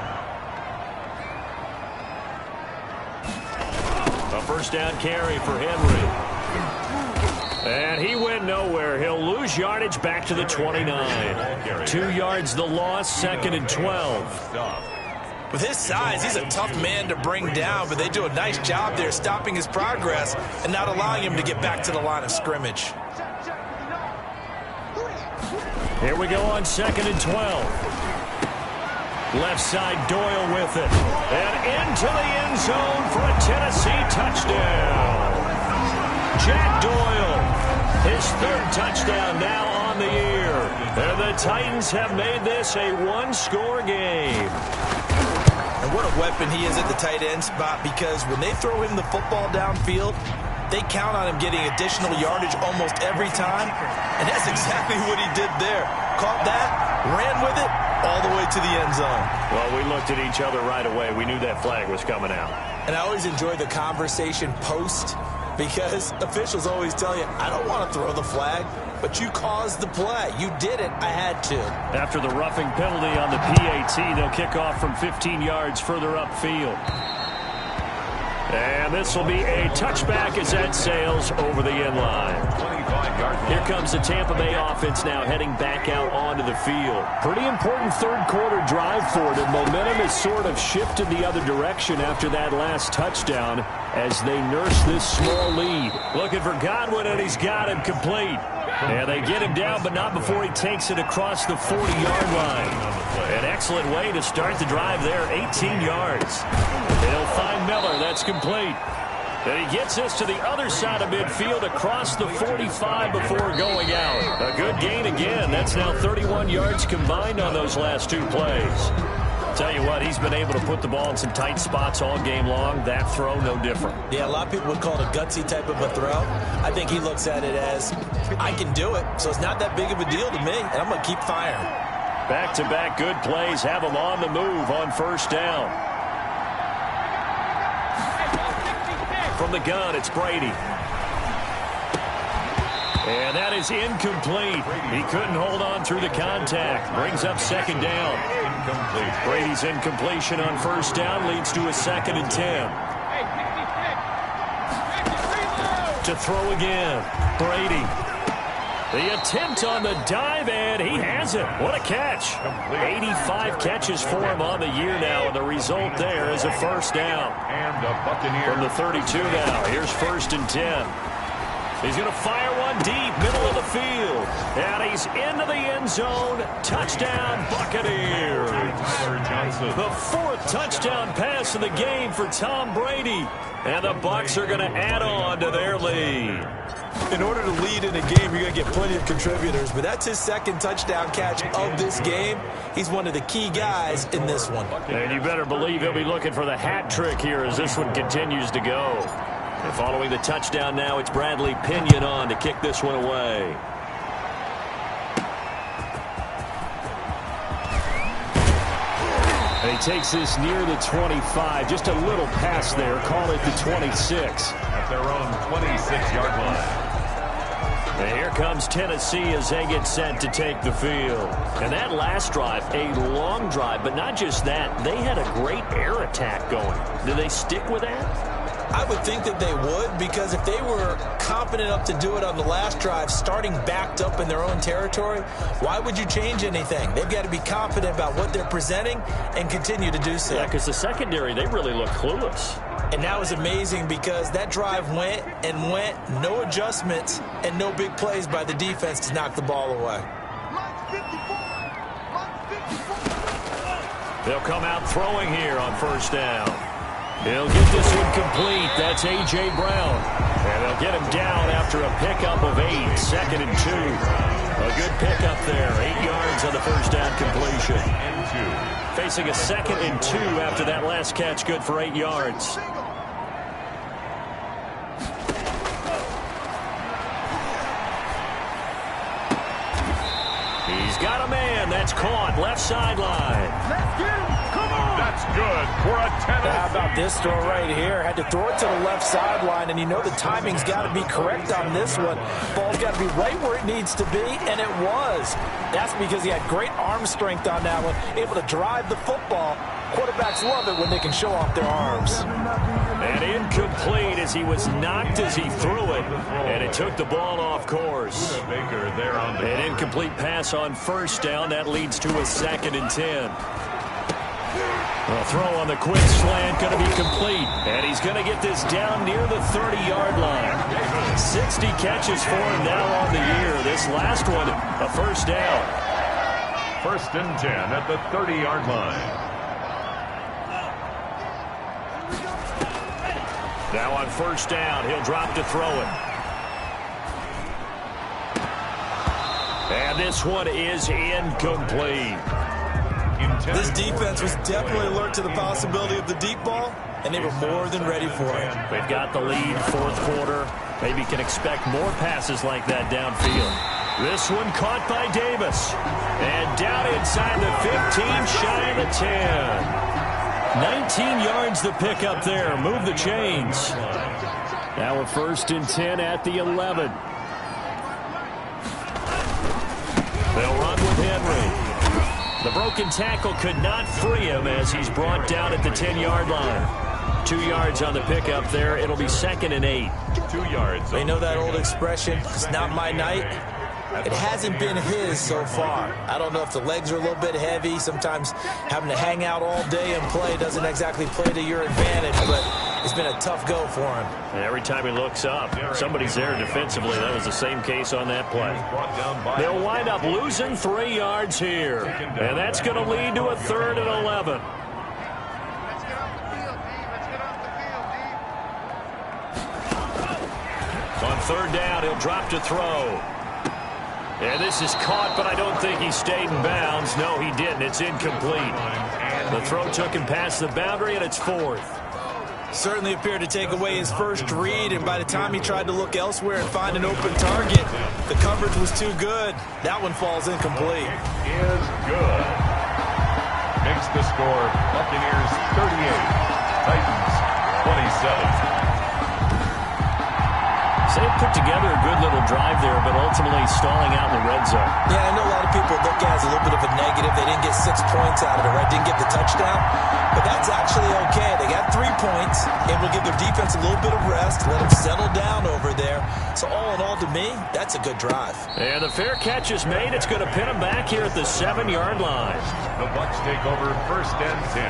A 1st down carry for Henry. And he went nowhere. He'll lose yardage back to the 29. 2 yards the loss, 2nd and 12. With his size, he's a tough man to bring down, but they do a nice job there stopping his progress and not allowing him to get back to the line of scrimmage. Here we go on 2nd and 12. Left side, Doyle with it. And into the end zone for a Tennessee touchdown. Jack Doyle, his 3rd touchdown now on the year. And the Titans have made this a 1-score game. And what a weapon he is at the tight end spot, because when they throw him the football downfield, they count on him getting additional yardage almost every time. And that's exactly what he did there. Caught that, ran with it, all the way to the end zone. Well, we looked at each other right away. We knew that flag was coming out. And I always enjoy the conversation post, because officials always tell you, I don't want to throw the flag, but you caused the play. You did it. I had to. After the roughing penalty on the PAT, they'll kick off from 15 yards further upfield. And this will be a touchback as that sails over the end line. Here comes the Tampa Bay offense now heading back out onto the field. Pretty important 3rd quarter drive for them. Momentum has sort of shifted the other direction after that last touchdown as they nurse this small lead. Looking for Godwin, and he's got him complete. And they get him down, but not before he takes it across the 40-yard line. An excellent way to start the drive there, 18 yards. They'll find Miller. That's complete. And he gets this to the other side of midfield across the 45 before going out. A good gain again. That's now 31 yards combined on those last 2 plays. Tell you what, he's been able to put the ball in some tight spots all game long. That throw, no different. Yeah, a lot of people would call it a gutsy type of a throw. I think he looks at it as, I can do it, so it's not that big of a deal to me, and I'm going to keep firing. Back-to-back good plays have him on the move on 1st down. From the gun, it's Brady. And that is incomplete. He couldn't hold on through the contact. Brings up 2nd down. Incomplete. Brady's incompletion on first down leads to a 2nd and 10. To throw again. Brady. The attempt on the dive, and he has it. What a catch. 85 catches for him on the year now, and the result there is a first down. And the Buccaneers. From the 32 now, here's 1st and 10. He's going to fire one deep, middle of the field. And he's into the end zone. Touchdown, Buccaneers. The 4th touchdown pass of the game for Tom Brady. And the Bucs are going to add on to their lead. In order to lead in a game, you're going to get plenty of contributors, but that's his 2nd touchdown catch of this game. He's one of the key guys in this one. And you better believe he'll be looking for the hat trick here as this one continues to go. And following the touchdown now, it's Bradley Pinion on to kick this one away. And he takes this near the 25. Just a little pass there. Call it the 26. At their own 26-yard line. And here comes Tennessee as they get set to take the field. And that last drive, a long drive, but not just that. They had a great air attack going. Do they stick with that? I would think that they would, because if they were confident enough to do it on the last drive, starting backed up in their own territory, why would you change anything? They've got to be confident about what they're presenting and continue to do so. Yeah, because the secondary, they really look clueless. And that was amazing because that drive went and went, no adjustments and no big plays by the defense to knock the ball away. They'll come out throwing here on first down. He'll get this one complete. That's A.J. Brown. And they'll get him down after a pickup of 8. 2nd and 2. A good pickup there. 8 yards on the first down completion. And 2. Facing a 2nd and 2 after that last catch. Good for 8 yards. He's got a man. That's caught. Left sideline. Let's get him. Come on. That's good for a 10. How about this throw right here? Had to throw it to the left sideline, and you know the timing's got to be correct on this one. Ball's got to be right where it needs to be, and it was. That's because he had great arm strength on that one, able to drive the football. Quarterbacks love it when they can show off their arms. And incomplete as he was knocked as he threw it, and it took the ball off course. Baker there on the An incomplete pass on first down. That leads to a 2nd and 10. A throw on the quick slant going to be complete. And he's going to get this down near the 30-yard line. 60 catches for him now on the year. This last one, a first down. 1st and 10 at the 30-yard line. Now on first down, he'll drop to throw it. And this one is incomplete. This defense was definitely alert to the possibility of the deep ball, and they were more than ready for it. They've got the lead, 4th quarter. Maybe can expect more passes like that downfield. This one caught by Davis. And down inside the 15, shy of the 10. 19 yards the pick up there. Move the chains. Now a 1st and 10 at the 11. They'll run with Henry. The broken tackle could not free him as he's brought down at the 10-yard line. 2 yards on the pickup there. It'll be 2nd and 8. 2 yards. They know that old expression, it's not my night. It hasn't been his so far. I don't know if the legs are a little bit heavy. Sometimes having to hang out all day and play doesn't exactly play to your advantage, but it's been a tough go for him. And every time he looks up, somebody's there defensively. That was the same case on that play. They'll wind up losing 3 yards here. And that's going to lead to a 3rd and 11. On 3rd down, he'll drop to throw. And this is caught, but I don't think he stayed in bounds. No, he didn't. It's incomplete. The throw took him past the boundary, and it's 4th. Certainly appeared to take away his first read, and by the time he tried to look elsewhere and find an open target, the coverage was too good. That one falls incomplete. It is good. Makes the score Buccaneers 38, Titans 27. St. put together a good little drive there, but ultimately stalling out in the red zone. Yeah, I know a lot of people look at it as a little bit of a negative. They didn't get 6 points out of it, right? Didn't get the touchdown. But that's actually okay. They got 3 points, able to give their defense a little bit of rest, let them settle down over there. So all in all, to me, that's a good drive. And the fair catch is made. It's going to pin them back here at the 7-yard line. The Bucs take over 1st and 10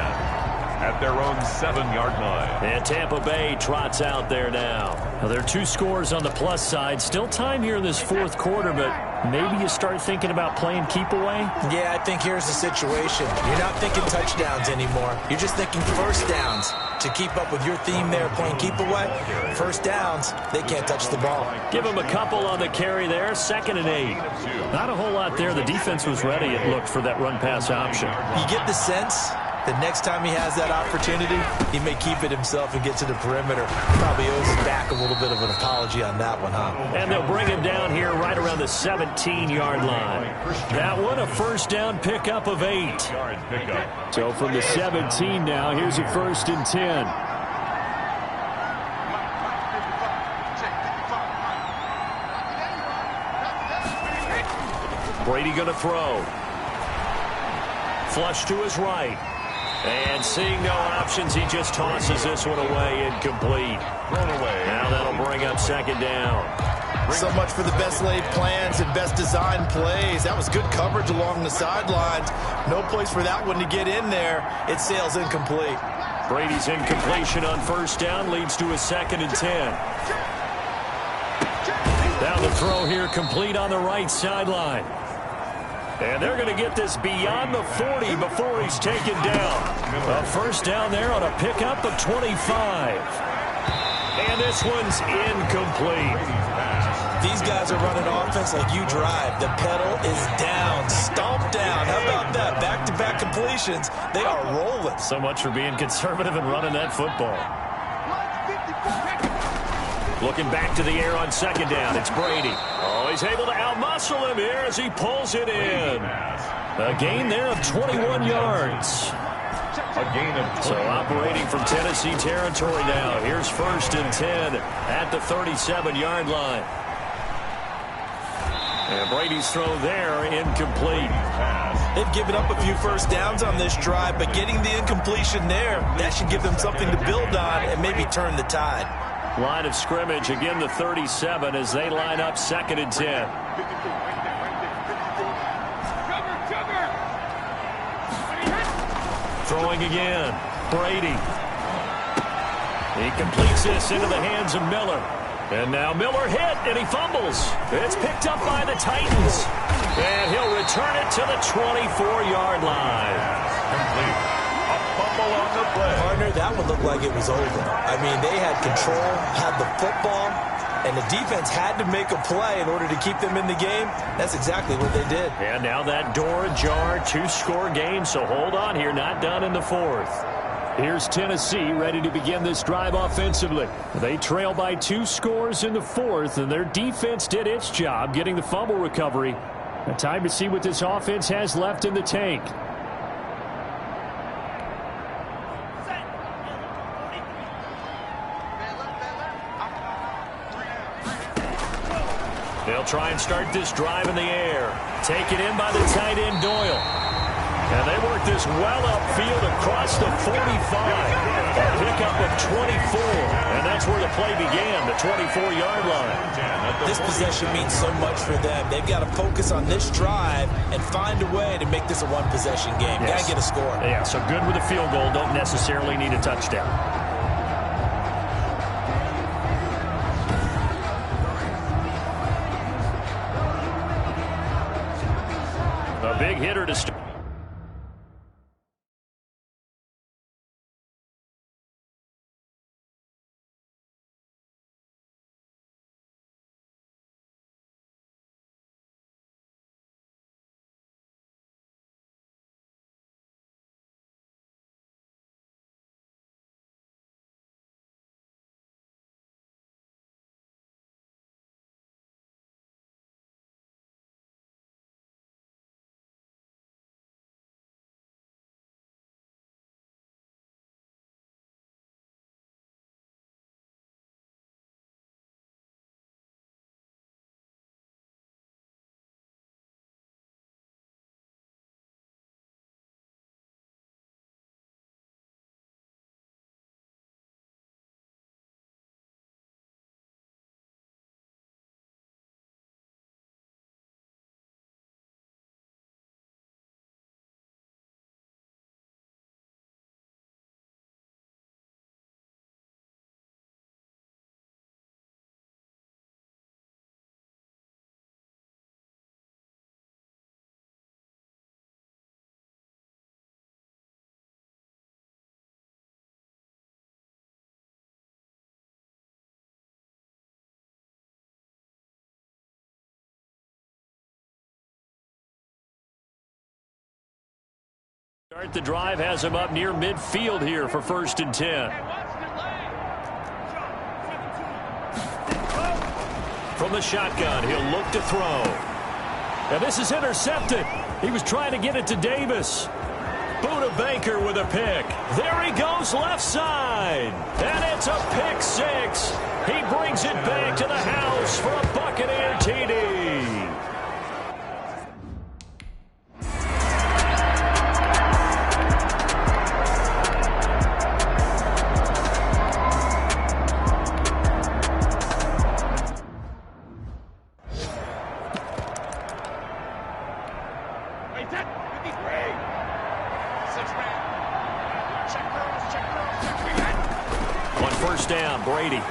at their own 7-yard line. And Tampa Bay trots out there now. Now, there are 2 scores on the plus side. Still time here in this 4th quarter, but maybe you start thinking about playing keep away? Yeah, I think here's the situation. You're not thinking touchdowns anymore. You're just thinking first downs. To keep up with your theme there, playing keep away, first downs, they can't touch the ball. Give them a couple on the carry there, 2nd and 8. Not a whole lot there. The defense was ready, it looked, for that run-pass option. You get the sense that next time he has that opportunity, he may keep it himself and get to the perimeter. Probably owes back a little bit of an apology on that one, huh? And they'll bring him down here right around the 17-yard line. That one, a first down pickup of 8. So from the 17 now, here's a 1st and 10. Brady going to throw. Flush to his right. And seeing no options, he just tosses this one away, incomplete. Thrown away. Now that'll bring up 2nd down. So much for the best laid plans and best design plays. That was good coverage along the sidelines. No place for that one to get in there. It sails incomplete. Brady's incompletion on 1st down leads to a 2nd and 10. Down the throw here, complete on the right sideline. And they're going to get this beyond the 40 before he's taken down. A first down there on a pickup of 25. And this one's incomplete. These guys are running offense like you drive. The pedal is down, stomped down. How about that? Back-to-back completions. They are rolling. So much for being conservative and running that football. Looking back to the air on 2nd down. It's Brady. Oh, he's able to outmuscle him here as he pulls it in. A gain there of 21 yards. A gain of 21. So operating from Tennessee territory now. Here's 1st and 10 at the 37-yard line. And Brady's throw there, incomplete. They've given up a few first downs on this drive, but getting the incompletion there, that should give them something to build on and maybe turn the tide. Line of scrimmage, again the 37 as they line up 2nd and 10. Throwing again, Brady. He completes this into the hands of Miller. And now Miller hit, and he fumbles. It's picked up by the Titans. And he'll return it to the 24-yard line. Complete. A fumble on the play. Partner, that one looked like it was over. I mean, they had control, had the football, and the defense had to make a play in order to keep them in the game. That's exactly what they did. And now that door ajar, 2-score game, so hold on here, not done in the 4th. Here's Tennessee ready to begin this drive offensively. They trail by 2 scores in the 4th, and their defense did its job getting the fumble recovery. Now time to see what this offense has left in the tank. They'll try and start this drive in the air. Taken in by the tight end, Doyle. And they work this well upfield across the 45. A pickup of 24. And that's where the play began, the 24-yard line. This possession means so much for them. They've got to focus on this drive and find a way to make this a one-possession game. Yes. Got to get a score. Yeah, so good with a field goal. Don't necessarily need a touchdown. A big hitter to start. Start the drive has him up near midfield here for 1st and 10. From the shotgun, he'll look to throw. And this is intercepted. He was trying to get it to Davis. Buda Baker with a pick. There he goes left side. And it's a pick 6. He brings it back to the house for a Buccaneer TD. Down, Brady.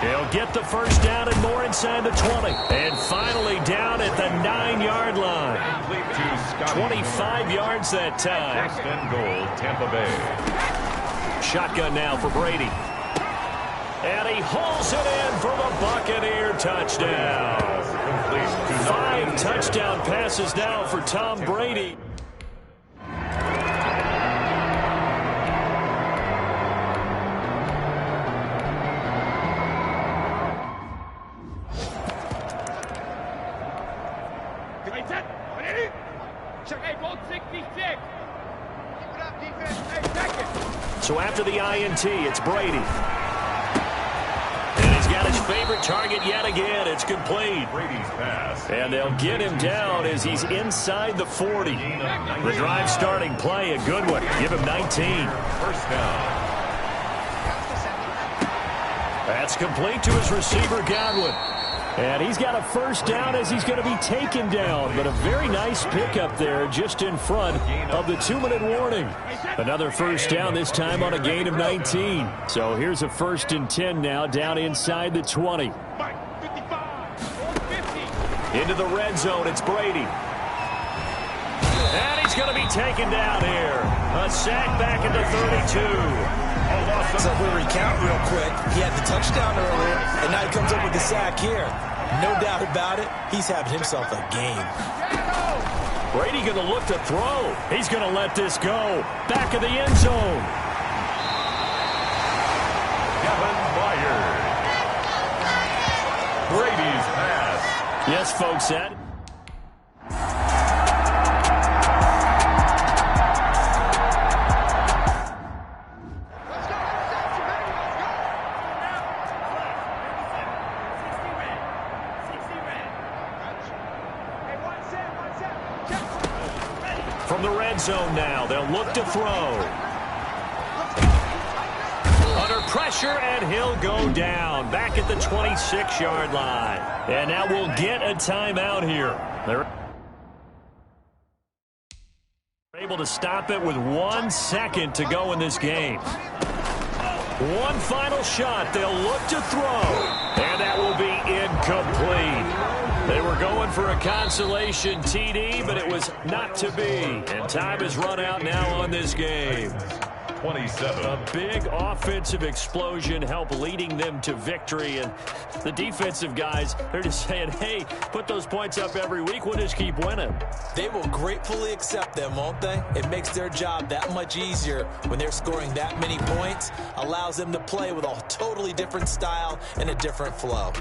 He'll get the first down and more inside the 20. And finally down at the 9-yard line. 25 yards that time. First and goal, Tampa Bay. Shotgun now for Brady. And he hauls it in for the Buccaneer touchdown. 5 touchdown passes now for Tom Brady. So after the INT, it's Brady. And he's got his favorite target yet again. It's complete. Brady's pass. And they'll get him down as he's inside the 40. The drive starting play, a good one. Give him 19. First down. That's complete to his receiver, Godwin. And he's got a first down as he's going to be taken down. But a very nice pickup there just in front of the 2-minute warning. Another first down, this time on a gain of 19. So here's a 1st and 10 now down inside the 20. Into the red zone, it's Brady. And he's going to be taken down here. A sack back into 32. So if we recount real quick, he had the touchdown earlier, and now he comes up with the sack here. No doubt about it, he's having himself a game. Brady going to look to throw. He's going to let this go. Back of the end zone. Kevin Byard. Brady's pass. Yes, folks, that. From the red zone now, they'll look to throw. Under pressure, and he'll go down. Back at the 26-yard line. And now we'll get a timeout here. They're able to stop it with 1 second to go in this game. One final shot. They'll look to throw. And that will be incomplete. They were going for a consolation TD, but it was not to be. And time has run out now on this game. 27. A big offensive explosion helped leading them to victory. And the defensive guys, they're just saying, hey, put those points up every week. We'll just keep winning. They will gratefully accept them, won't they? It makes their job that much easier when they're scoring that many points. Allows them to play with a totally different style and a different flow.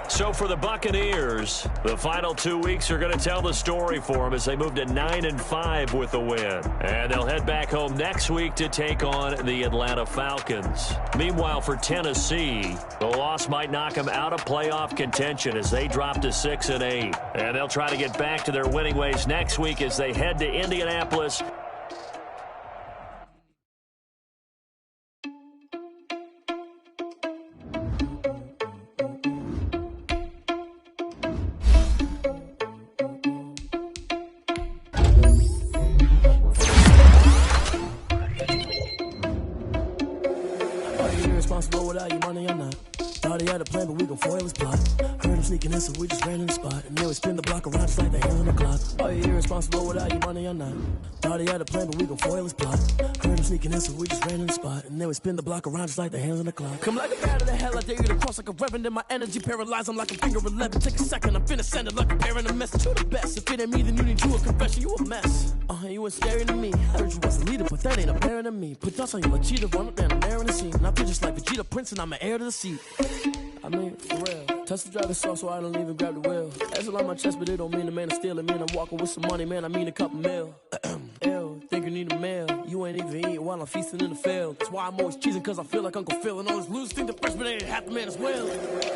So for the Buccaneers, the final 2 weeks are going to tell the story for them as they move to 9-5 with a win. And they'll head back home next week to take on the Atlanta Falcons. Meanwhile, for Tennessee, the loss might knock them out of playoff contention as they drop to 6-8. And they'll try to get back to their winning ways next week as they head to Indianapolis. Responsible without your money or not. Thought he had a plan, but we gon' foil his plot. Heard him sneaking in, so we just ran in the spot. And then we spin the block around just like the hands on the clock. Are you irresponsible without your money or not? Thought he had a plan, but we gon' foil his plot. Heard him sneaking in, so we just ran in the spot. And then we spin the block around just like the hands on the clock. Come like a bat of the hell, I dare you to cross like a reverend. And my energy paralyzed, I'm like a finger 11. Take a second, I'm finna send it like a parent a message. You the best, if it ain't me, then you need you a confession. You a mess, you ain't scary to me. Heard you was a leader, but that ain't apparent to me. Put dust on you like cheetah, run up there and I'm there in the scene. And I feel just like Vegeta Prince and I'm an heir to the seat. I mean, for real. Touch the driver's soft so I don't even grab the wheel. That's on my chest, but it don't mean the man is stealing. Man, I'm walking with some money, man, I mean a couple mil. Ew, think you need a meal. You ain't even eating while I'm feasting in the field. That's why I'm always cheesing, cause I feel like Uncle Phil. And all his losers think the freshman ain't half the man as well.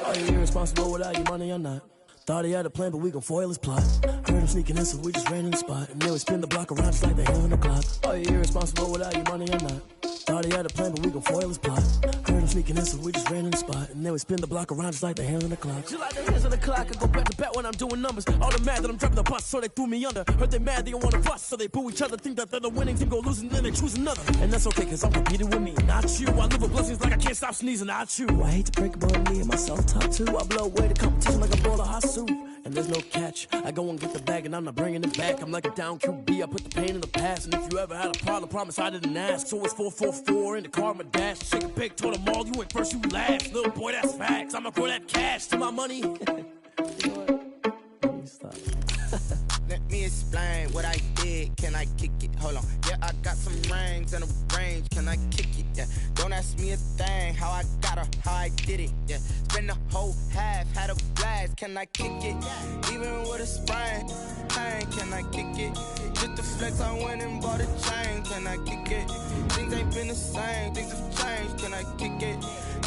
Are you irresponsible without your money or not? Thought he had a plan, but we gon' foil his plot. Heard him sneaking in, so we just ran in the spot. And then we spin the block around just like the hands on the clock. Are you irresponsible without your money or not? Thought he had a plan, but we gon' foil his plot. Heard him sneaking in, so we just ran in the spot. And then we spin the block around just like the hands on the clock. Just like the hands on the clock, I go back to back when I'm doing numbers. All the mad that I'm driving the bus, so they threw me under. Heard they mad, they don't wanna bust, so they boo each other. Think that they're the winning team, go losing, then they choose another. And that's okay, cause I'm competing with me, not you. I live with blessings like I can't stop sneezing, not you. I hate to break it, but me and myself top too. I blow away the competition like a bowl of hot soup. And there's no catch. I go and get the bag and I'm not bringing it back. I'm like a down QB, I put the pain in the past. And if you ever had a problem, promise I didn't ask. So it's 444 in the car, my dash. Shake a pig, told them all, you ain't first, you last. Little boy, that's facts. I'ma throw that cash to my money. You know what? Let me stop. Let me explain what I did. Can I kick it? Hold on. Yeah, I got some rings and a range. Can I kick it? Yeah. Don't ask me a thing. How I got her, how I did it. Yeah. Spend the whole half, had a blast. Can I kick it? Even with a sprain. Pain, can I kick it? Just the flex, I went and bought a chain. Can I kick it? Things ain't been the same. Things have changed. Can I kick it?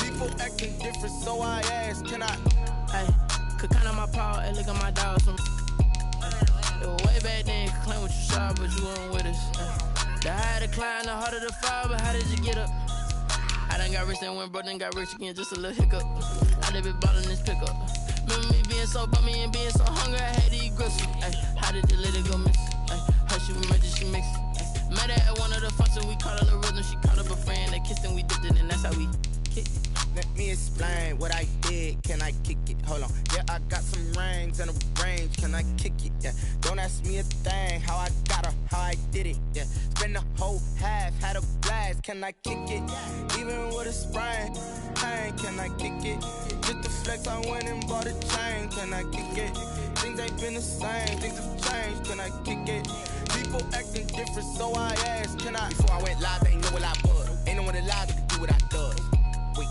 People acting different, so I ask. Can I? Hey, could count on my power and look at my dogs. Way back then, you could claim what you saw, but you weren't with us. The higher the climb, the harder the fall, but how did you get up? I done got rich, then went broke, then got rich again, just a little hiccup. I done been ballin' this pickup. Remember me being so bummy and being so hungry, I had to eat gristle. How did you let it go miss? How she remember she mixed it? Met her at one of the functions, we caught her the rhythm, she caught up a friend, they kissed and we dipped it, and that's how we kicked it. Let me explain what I did. Can I kick it? Hold on. Yeah, I got some rings and a range. Can I kick it? Yeah. Don't ask me a thing. How I got her, how I did it. Yeah. Spend the whole half, had a blast. Can I kick it? Even with a sprain. Pain, can I kick it? Just the flex, I went and bought a chain. Can I kick it? Things ain't been the same. Things have changed. Can I kick it? People acting different, so I asked. Can I? Before I went live, they ain't know what I was. Ain't no one alive that could do what I does. Wait.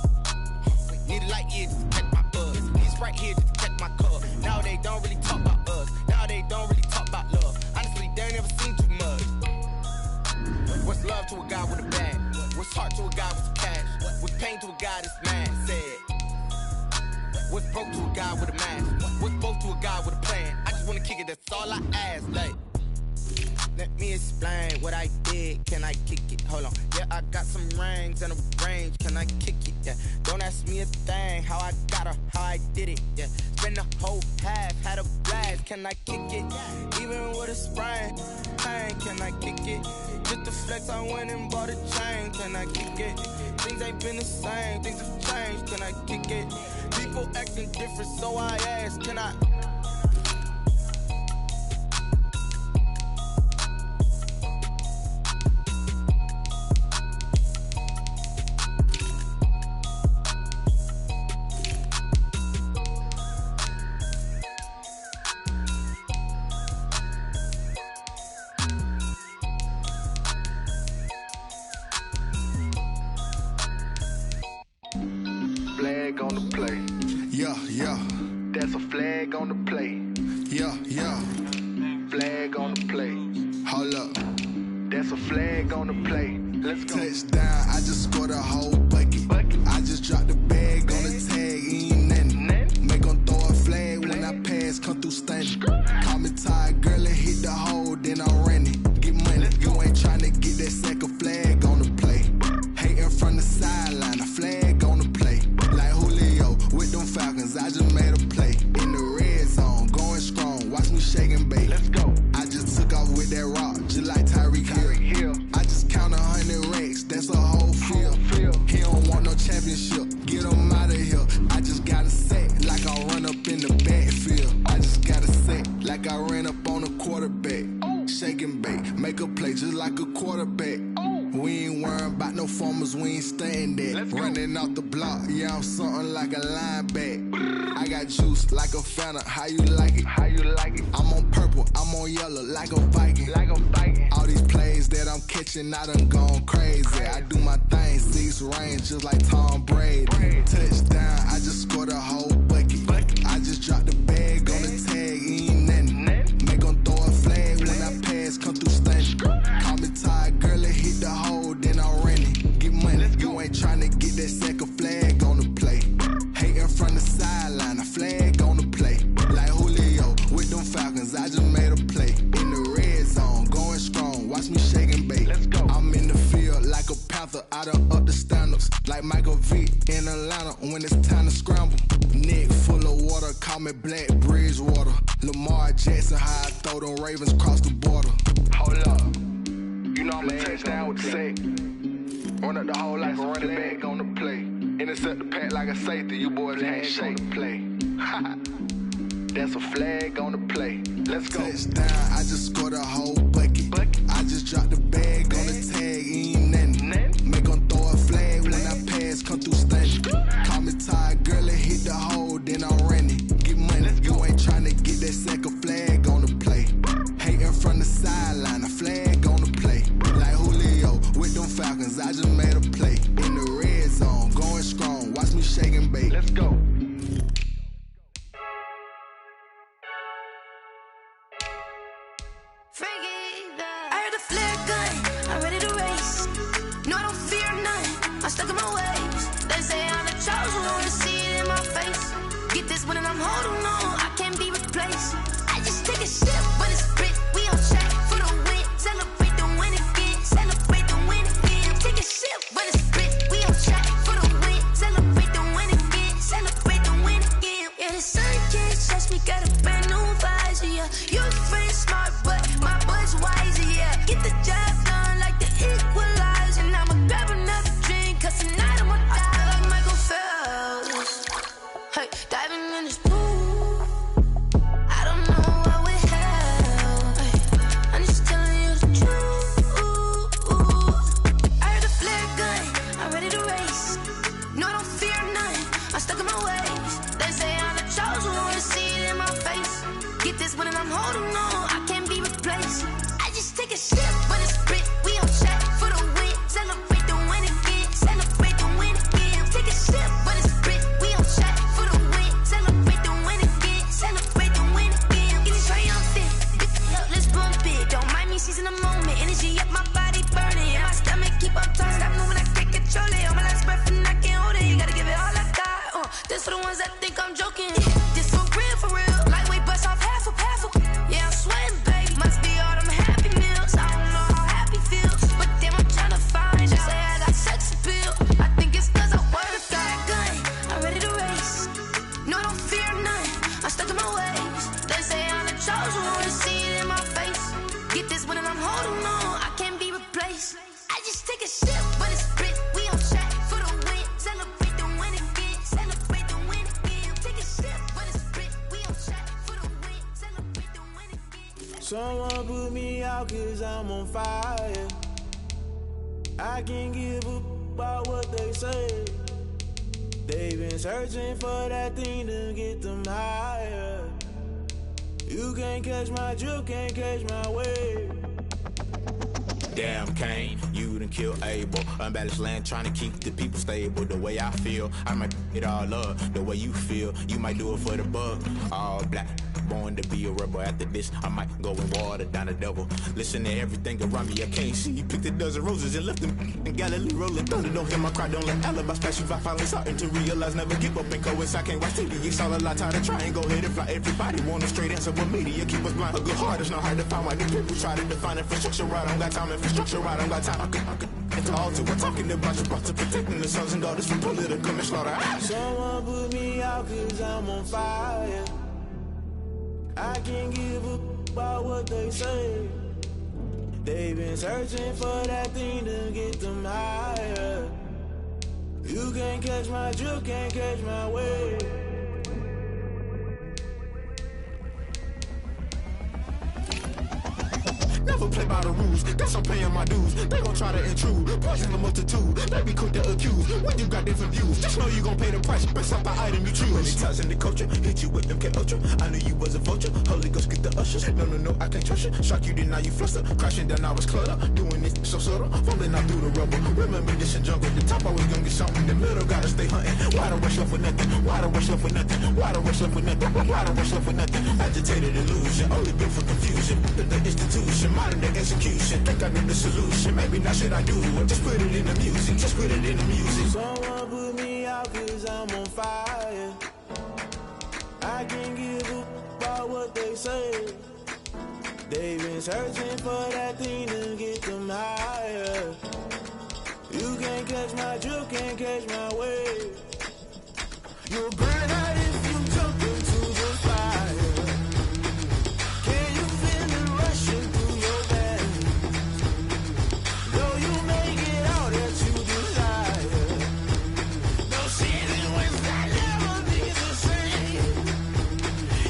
Need a light here just to catch my buzz. Need a Sprite here just to catch my cup. Now they don't really talk about us. Now they don't really talk about love. Honestly, they ain't never seen too much. What's love to a guy with a bag? What's heart to a guy with some cash? What's pain to a guy that's mad? Said. What's broke to a guy with a mask? What's both to a guy with a plan? I just wanna kick it, that's all I ask. Like, let me explain what I did. Can I kick it? Hold on. Yeah, I got some rings and a range. Can I kick it? Yeah. Don't ask me a thing. How I got her, how I did it. Yeah. Spend the whole half, had a blast. Can I kick it? Even with a sprain. Pain, can I kick it? Just the flex, I went and bought a chain. Can I kick it? Things ain't been the same. Things have changed. Can I kick it? People acting different, so I ask. Can I? Flag on the play. Yeah, yeah. That's a flag on the play. Yeah, yeah. Flag on the play. Hold up. That's a flag on the play. Let's go. Touchdown, I just scored a whole bucket. I just dropped the bag on the tag, ain't nothing. Make them throw a flag when I pass, come through stunning. Call me tired, girl, and hit the hole, then I'm running. Get money, you ain't tryna get that second flag on the play. Hating from the sideline, a flag on the play. Like Julio with them Falcons, I just made a play. In the red zone, going strong, watch me shake and bake. Let's go. I just took off with that rock, just like Tyreek Hill. I just count 100 racks, that's a whole field. He don't want no championship, get him quarterback. We ain't worrying about no formers, we ain't staying there. Running off the block, yeah, I'm something like a lineback. I got juice like a Fanta, how you like it? How you like it? I'm on purple, I'm on yellow, like a Viking. Like a Viking. All these plays that I'm catching, I done gone crazy. I do my thing, 6 range, just like Tom Brady. Touchdown, I just scored a whole bucket. I just dropped the bag on the tag, ain't nothing. Make 'em throw a flag when I pass, come through stunning. Call me tired, girl, it hit the hole, then I'm running. Get money, you ain't tryna get that second flag on the play. Hating from the sideline, a flag on the play. Like Julio with them Falcons, I just made a play. In the red zone, going strong, watch me shake and bake. Let's go. I'm in the field like a Panther, I done up the standards. Like Michael Vick in Atlanta when it's time to scramble. Neck full of water, call me Black Bridgewater. Lamar Jackson, how I throw them Ravens cross the border. Hold up, you know I'm a touchdown with the sack. Run up the hole like a running back on the play. Intercept the pack like a safety, you boys can't shake the play. That's a flag on the play. Let's go. Touchdown, I just scored a whole bucket. I just dropped the bag on the tag, ain't nothing. Make 'em throw a flag when I pass, come through stunning. Call me tired, girl, it hit the hole, then I'm running. Get money, you ain't tryna get that second flag on the play. Hating from the sideline, a flag on the play. Like Julio with them Falcons, I just made a play. In the red zone, going strong, watch me shake and bake. Let's go. I heard the flare gun, I'm ready to race. No, I don't fear none, I'm stuck in my ways. They say I'm the chosen one, see it in my face. Get this one and I'm holding on, I can't be replaced. I just take a sip when it's split, we on track for the win. Celebrate the win again, celebrate the win again. Take a sip when it's split, we on track for the win. Celebrate the win again, celebrate the win again. Yeah, the sun can't touch me, got a brand new visor, yeah. Your friend smart, but my boy's wiser, yeah. Get the job done like the equalizer. And I'ma grab another drink, cause tonight I'ma die like Michael Phelps. Hey, diving in this pool, I don't know what we have. Hey, I'm just telling you the truth. I heard the flare gun, I'm ready to race. No, I don't fear none, I'm stuck in my ways. They say I'm the chosen one, see it in my face. Get this one and I'm holding on, I can't be replaced. I just take a sip when it's split, we on track for the win. Celebrate the win again, celebrate the win again. Take a sip when it's split, we on track for the win. Celebrate the win again, celebrate the win again. Get it triumphant, let's bump it. Don't mind me seizing the moment, energy up my body burning. And my stomach keep up talking, stop moving, I can't control it. On my last breath and I can't hold it, you gotta give it all I got. This for the ones that think I'm joking. This for real, lightweight bust off half a. Yeah, I'm sweating, babe, must be all them happy meals. I don't know how happy feels, but damn, I'm tryna find you. Say I got sex appeal, I think it's cause I work. Got a gun, I'm ready to race. No, I don't fear none, I'm stuck in my ways. They say I'm the chosen one, see it in my face. Get this one and I'm holding on, I can't be replaced. I just take a sip, but it's split, we on track for the win. Celebrate the win again, celebrate the win again. Take a sip, but it's split, we on track for the win. Celebrate the win again. Someone put me out cause I'm on fire. I can't give up about what they say. They've been searching for that thing to get them higher. You can't catch my drift, can't catch my wave. Damn, Kane, you done killed Abel. Unbalanced land, trying to keep the people stable. The way I feel, I might it all up. The way you feel, you might do it for the buck. All black, born to be a rebel. After this, I might go and water down the devil. Listen to everything around me, I can't see. Picked a dozen roses and left them in Galilee rolling thunder. Don't hear my cry, don't let alibis pass you by. Finally starting to realize, never give up and coincide. Can't watch TV, it's all a lot. Time to try and go ahead and fly. Everybody want a straight answer, but media keep us blind. A good heart is not hard to find. Why these people try to define infrastructure right? I don't got time, infrastructure right, I don't got time. It's all to we're talking about you, brought to protecting the sons and daughters from political manslaughter. Someone put me out cause I'm on fire. I can't give up about what they say. They've been searching for that thing to get them higher. You can't catch my drift, can't catch my wave. Never never play by the rules. Guess I'm paying my dues. They gon' try to intrude, poison the multitude. They be quick to accuse when you got different views. Just know you gon' pay the price based off the item you choose. Many times in the culture, hit you with them K Ultra. I knew you was a vulture. Holy Ghost get the ushers. No, I can't trust you. Shock you, then now you fluster. Crashing down, I was clutter. Doing it so subtle, fumbling out through the rubble. Remember this in jungle. The top always gonna get something. The middle gotta stay hunting. Why the rush left with nothing? Why the rush left with nothing? Why the rush left with nothing? Why the rush left with nothing? Agitated illusion, only built for confusion. The institution, modern day execution. Think I know the solution. Maybe now should I do it? Just put it in the music. Just put it in the music. Someone put me out 'cause I'm on fire. I can't give a about what they say. They've been searching for that thing to get them higher. You can't catch my drift, can't catch my wave. You'll burn out if you jump into the fire. Can you feel it rushing through your veins? Though you make it all that you desire. No ceiling wins that never be the same.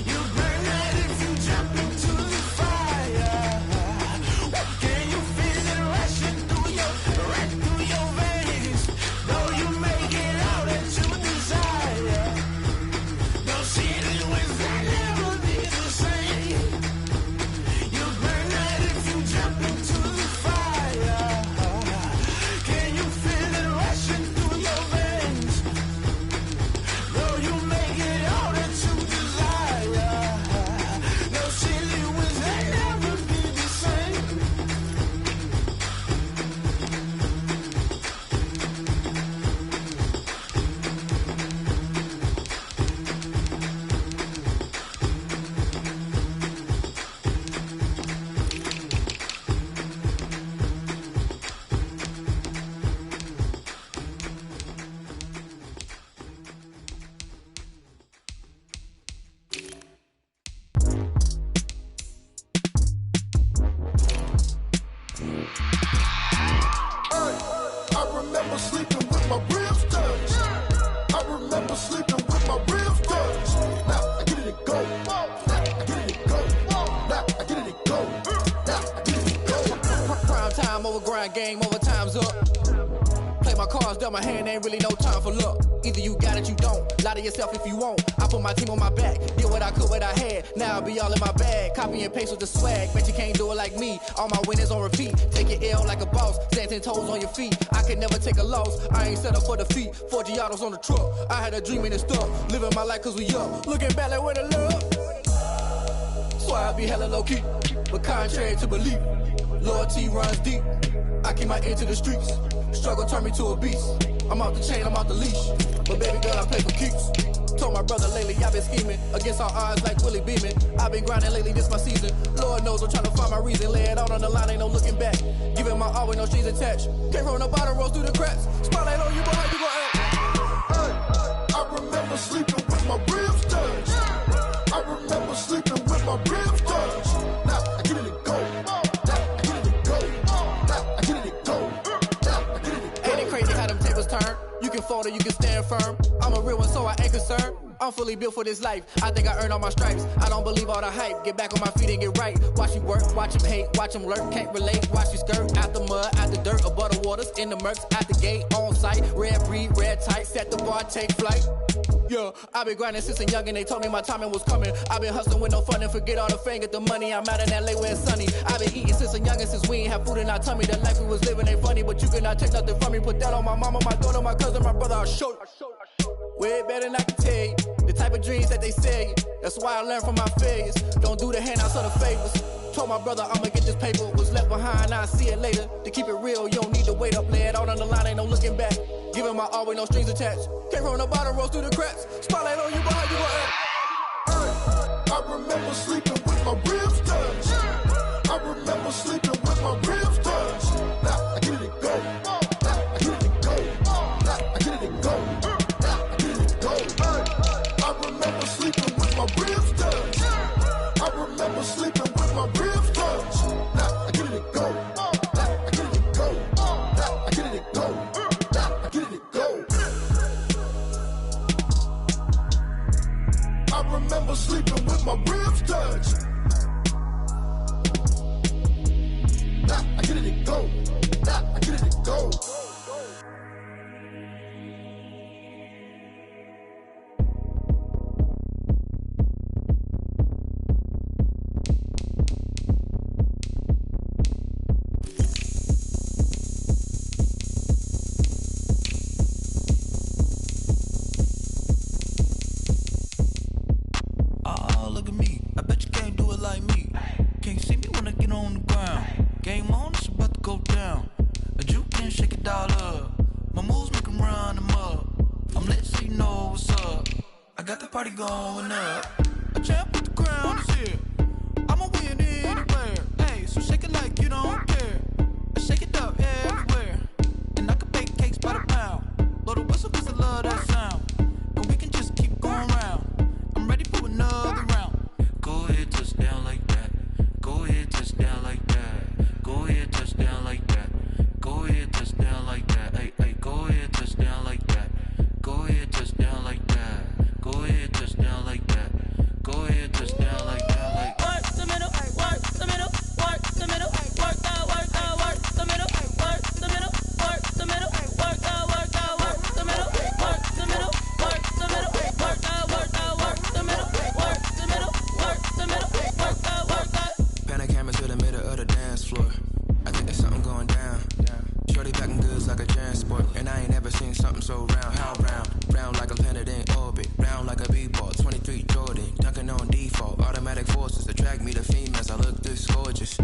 You burn out if you jump into the fire. Can you feel it rushing through your veins? Though you make it all that you desire. No ceiling wins that never be the same. You burn out if you jump into the fire. Can you feel it rushing through your veins? Though you make it all that you desire. No ceiling wins that never be the same. I remember sleeping with my ribs touched. I remember sleeping with my ribs touched. Now I get it to go. Now I get it to go. Now I get it to go. Now I get it to go. Prime time over grind game, over time's up. Play my cards, dealt my hand, ain't really no time for luck. Either you got it, you don't. Lie to yourself if you won't. I put my team on my back, did what I could, what I had. Now I'll be all in my bag. Copy and paste with the swag. Bet you can't do it like me. All my winners on repeat. Take your L like a boss. Stand 10 toes on your feet. I can never take a loss. I ain't set up for defeat. 4 Giottos on the truck. I had a dream and it stuck. Living my life 'cause we young. Looking back like where the love. So I be hella low key. But contrary to belief, loyalty runs deep. I keep my ear to the streets. Struggle turned me to a beast. I'm off the chain, I'm off the leash. But baby girl, I play for keeps. Told my brother lately, I've been scheming against all odds like Willie Beeman. I've been grinding lately, this my season. Lord knows I'm trying to find my reason. Lay it out on the line, ain't no looking back. Giving my all with no strings attached. Came from the bottom, rose through the cracks. Spotlight on you, boy, how you gon' act? I remember sleeping with my ribs touched. I remember sleeping with my ribs touched. Now I get it to go. Now I get it to go. Now I get it to go. Now I get it to go. Ain't it crazy how them tables turn? You can fold or you can stand firm. I'm a real one, so I ain't concerned. I'm fully built for this life. I think I earned all my stripes. I don't believe all the hype. Get back on my feet and get right. Watch you work, watch him hate, watch him lurk. Can't relate, watch you skirt. Out the mud, out the dirt, above the waters, in the murks, out the gate, on site. Red breed, red tight, set the bar, take flight. Yeah, I been grinding since a youngin', they told me my timing was coming. I been hustling with no fun and forget all the fame, get the money. I'm out in LA where it's sunny. I been eating since a youngin', since we ain't have food in our tummy. The life we was living ain't funny, but you cannot take nothing from me. Put that on my mama, my daughter, my cousin, my brother, I'll show you. Way better than I can tell you. The type of dreams that they sell you. That's why I learned from my failures. Don't do the handouts or the favors. Told my brother I'ma get this paper. Was left behind, I'll see it later. To keep it real, you don't need to wait up. Lay it out on the line, ain't no looking back. Giving my all with no strings attached. Came from the bottom, rose through the cracks. Spotlight on you, boy, how you gon' act? I remember sleeping with my ribs touched. I remember sleeping with my ribs touched. Now I get it to go. Now I get it to go. Now I get it to go. Now I get it to go. I remember sleeping with my ribs touched. I remember sleeping with my ribs touched. Now I get it to go. Now I get it to go. Now I get it to go. Now I get it to go. I remember sleeping with my ribs touched. shake it all up. My moves make 'em run them up. I'm lit so you know what's up. I got the party going up. A champ with the crown is here. I'ma win anywhere. Hey, so shake it like you don't care. Shake it up everywhere. And I can bake cakes by the pound. Blow the whistle 'cause I love that sound. And we can just keep going round. I'm ready for another round. Go ahead, touch down like that. Go ahead, touch down like that. Go ahead, touch down like that. Go ahead, touch down like that. Hey, hey, go ahead, touch down like that. Go ahead, touch down like that. Go ahead, touch down like that. Go ahead, touch down like that. Like work the middle, work the middle, work the middle, work that, work that, work the middle, work the middle, work the middle, work that, work that, work the middle, work the middle, work the middle, work that, work that, work the middle, work the middle, work the middle, work that, work that. Pan a camera to the middle of the dance floor. I think there's something going down. Shorty packing goods like a transport, and I ain't ever seen something so round. How round? Round like a planet in orbit, round like a b-ball. 23 Jordan, dunking on default. Automatic forces attract me to females. I look this gorgeous.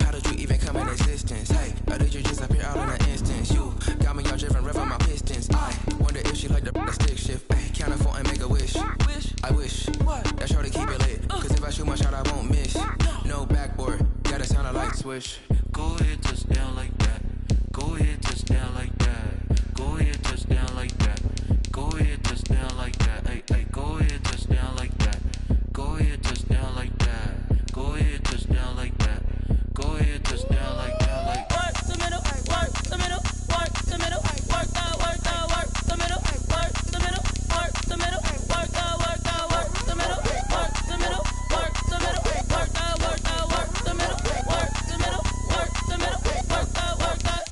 How did you even come in existence? Hey, or did you just appear out in an instance? You got me all driven, revving my pistons. I wonder if she like the stick shift. Ay, count four and make a wish. I wish that shorty keep it lit. 'Cause if I shoot my shot, I won't miss. No backboard, gotta sound a light switch. Go ahead, touch down like that. Go ahead, touch down like that. Go ahead, touch down like that. Go ahead, touch down like that. Hey, hey, go ahead, touch down like that. Go ahead, touch down like that. Go ahead, touch down like that. Go ahead, touch down like that. Like work the middle, work the middle, work the middle, work that, work that, work the middle, work the middle, work the middle, work that, work that, work the middle, work the middle, work the middle, work that, work that, work the middle, work the middle, work the middle, work that, work that.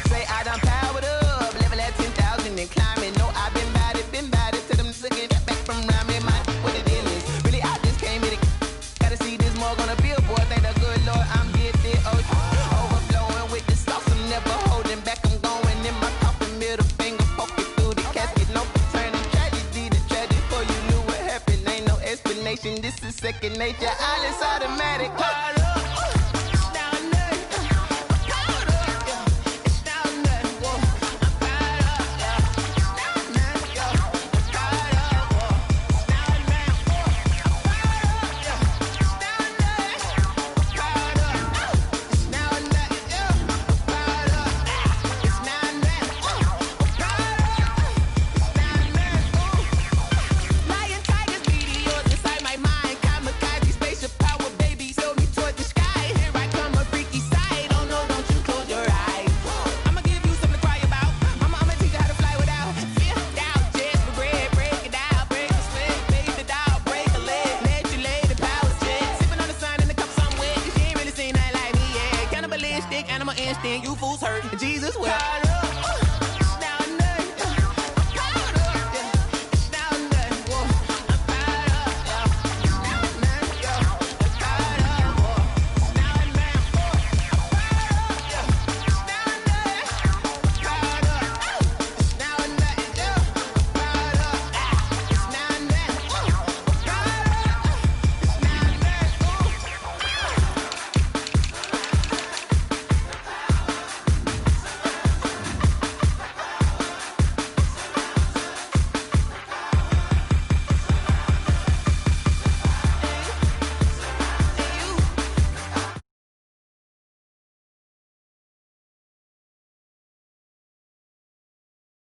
Say I done powered up, level at 10,000 and climbing. No, I've been bad it to them niggas get back from around me. My what the deal is, really I just came here to gotta see this mug on a billboard. Thank the good Lord I'm gifted. Oh, overflowing with the sauce, I'm never holding back. I'm going in my coffin, middle finger poking through the casket. No turning tragedy to tragedy. Before you knew what happened, ain't no explanation. This is second nature. All is automatic.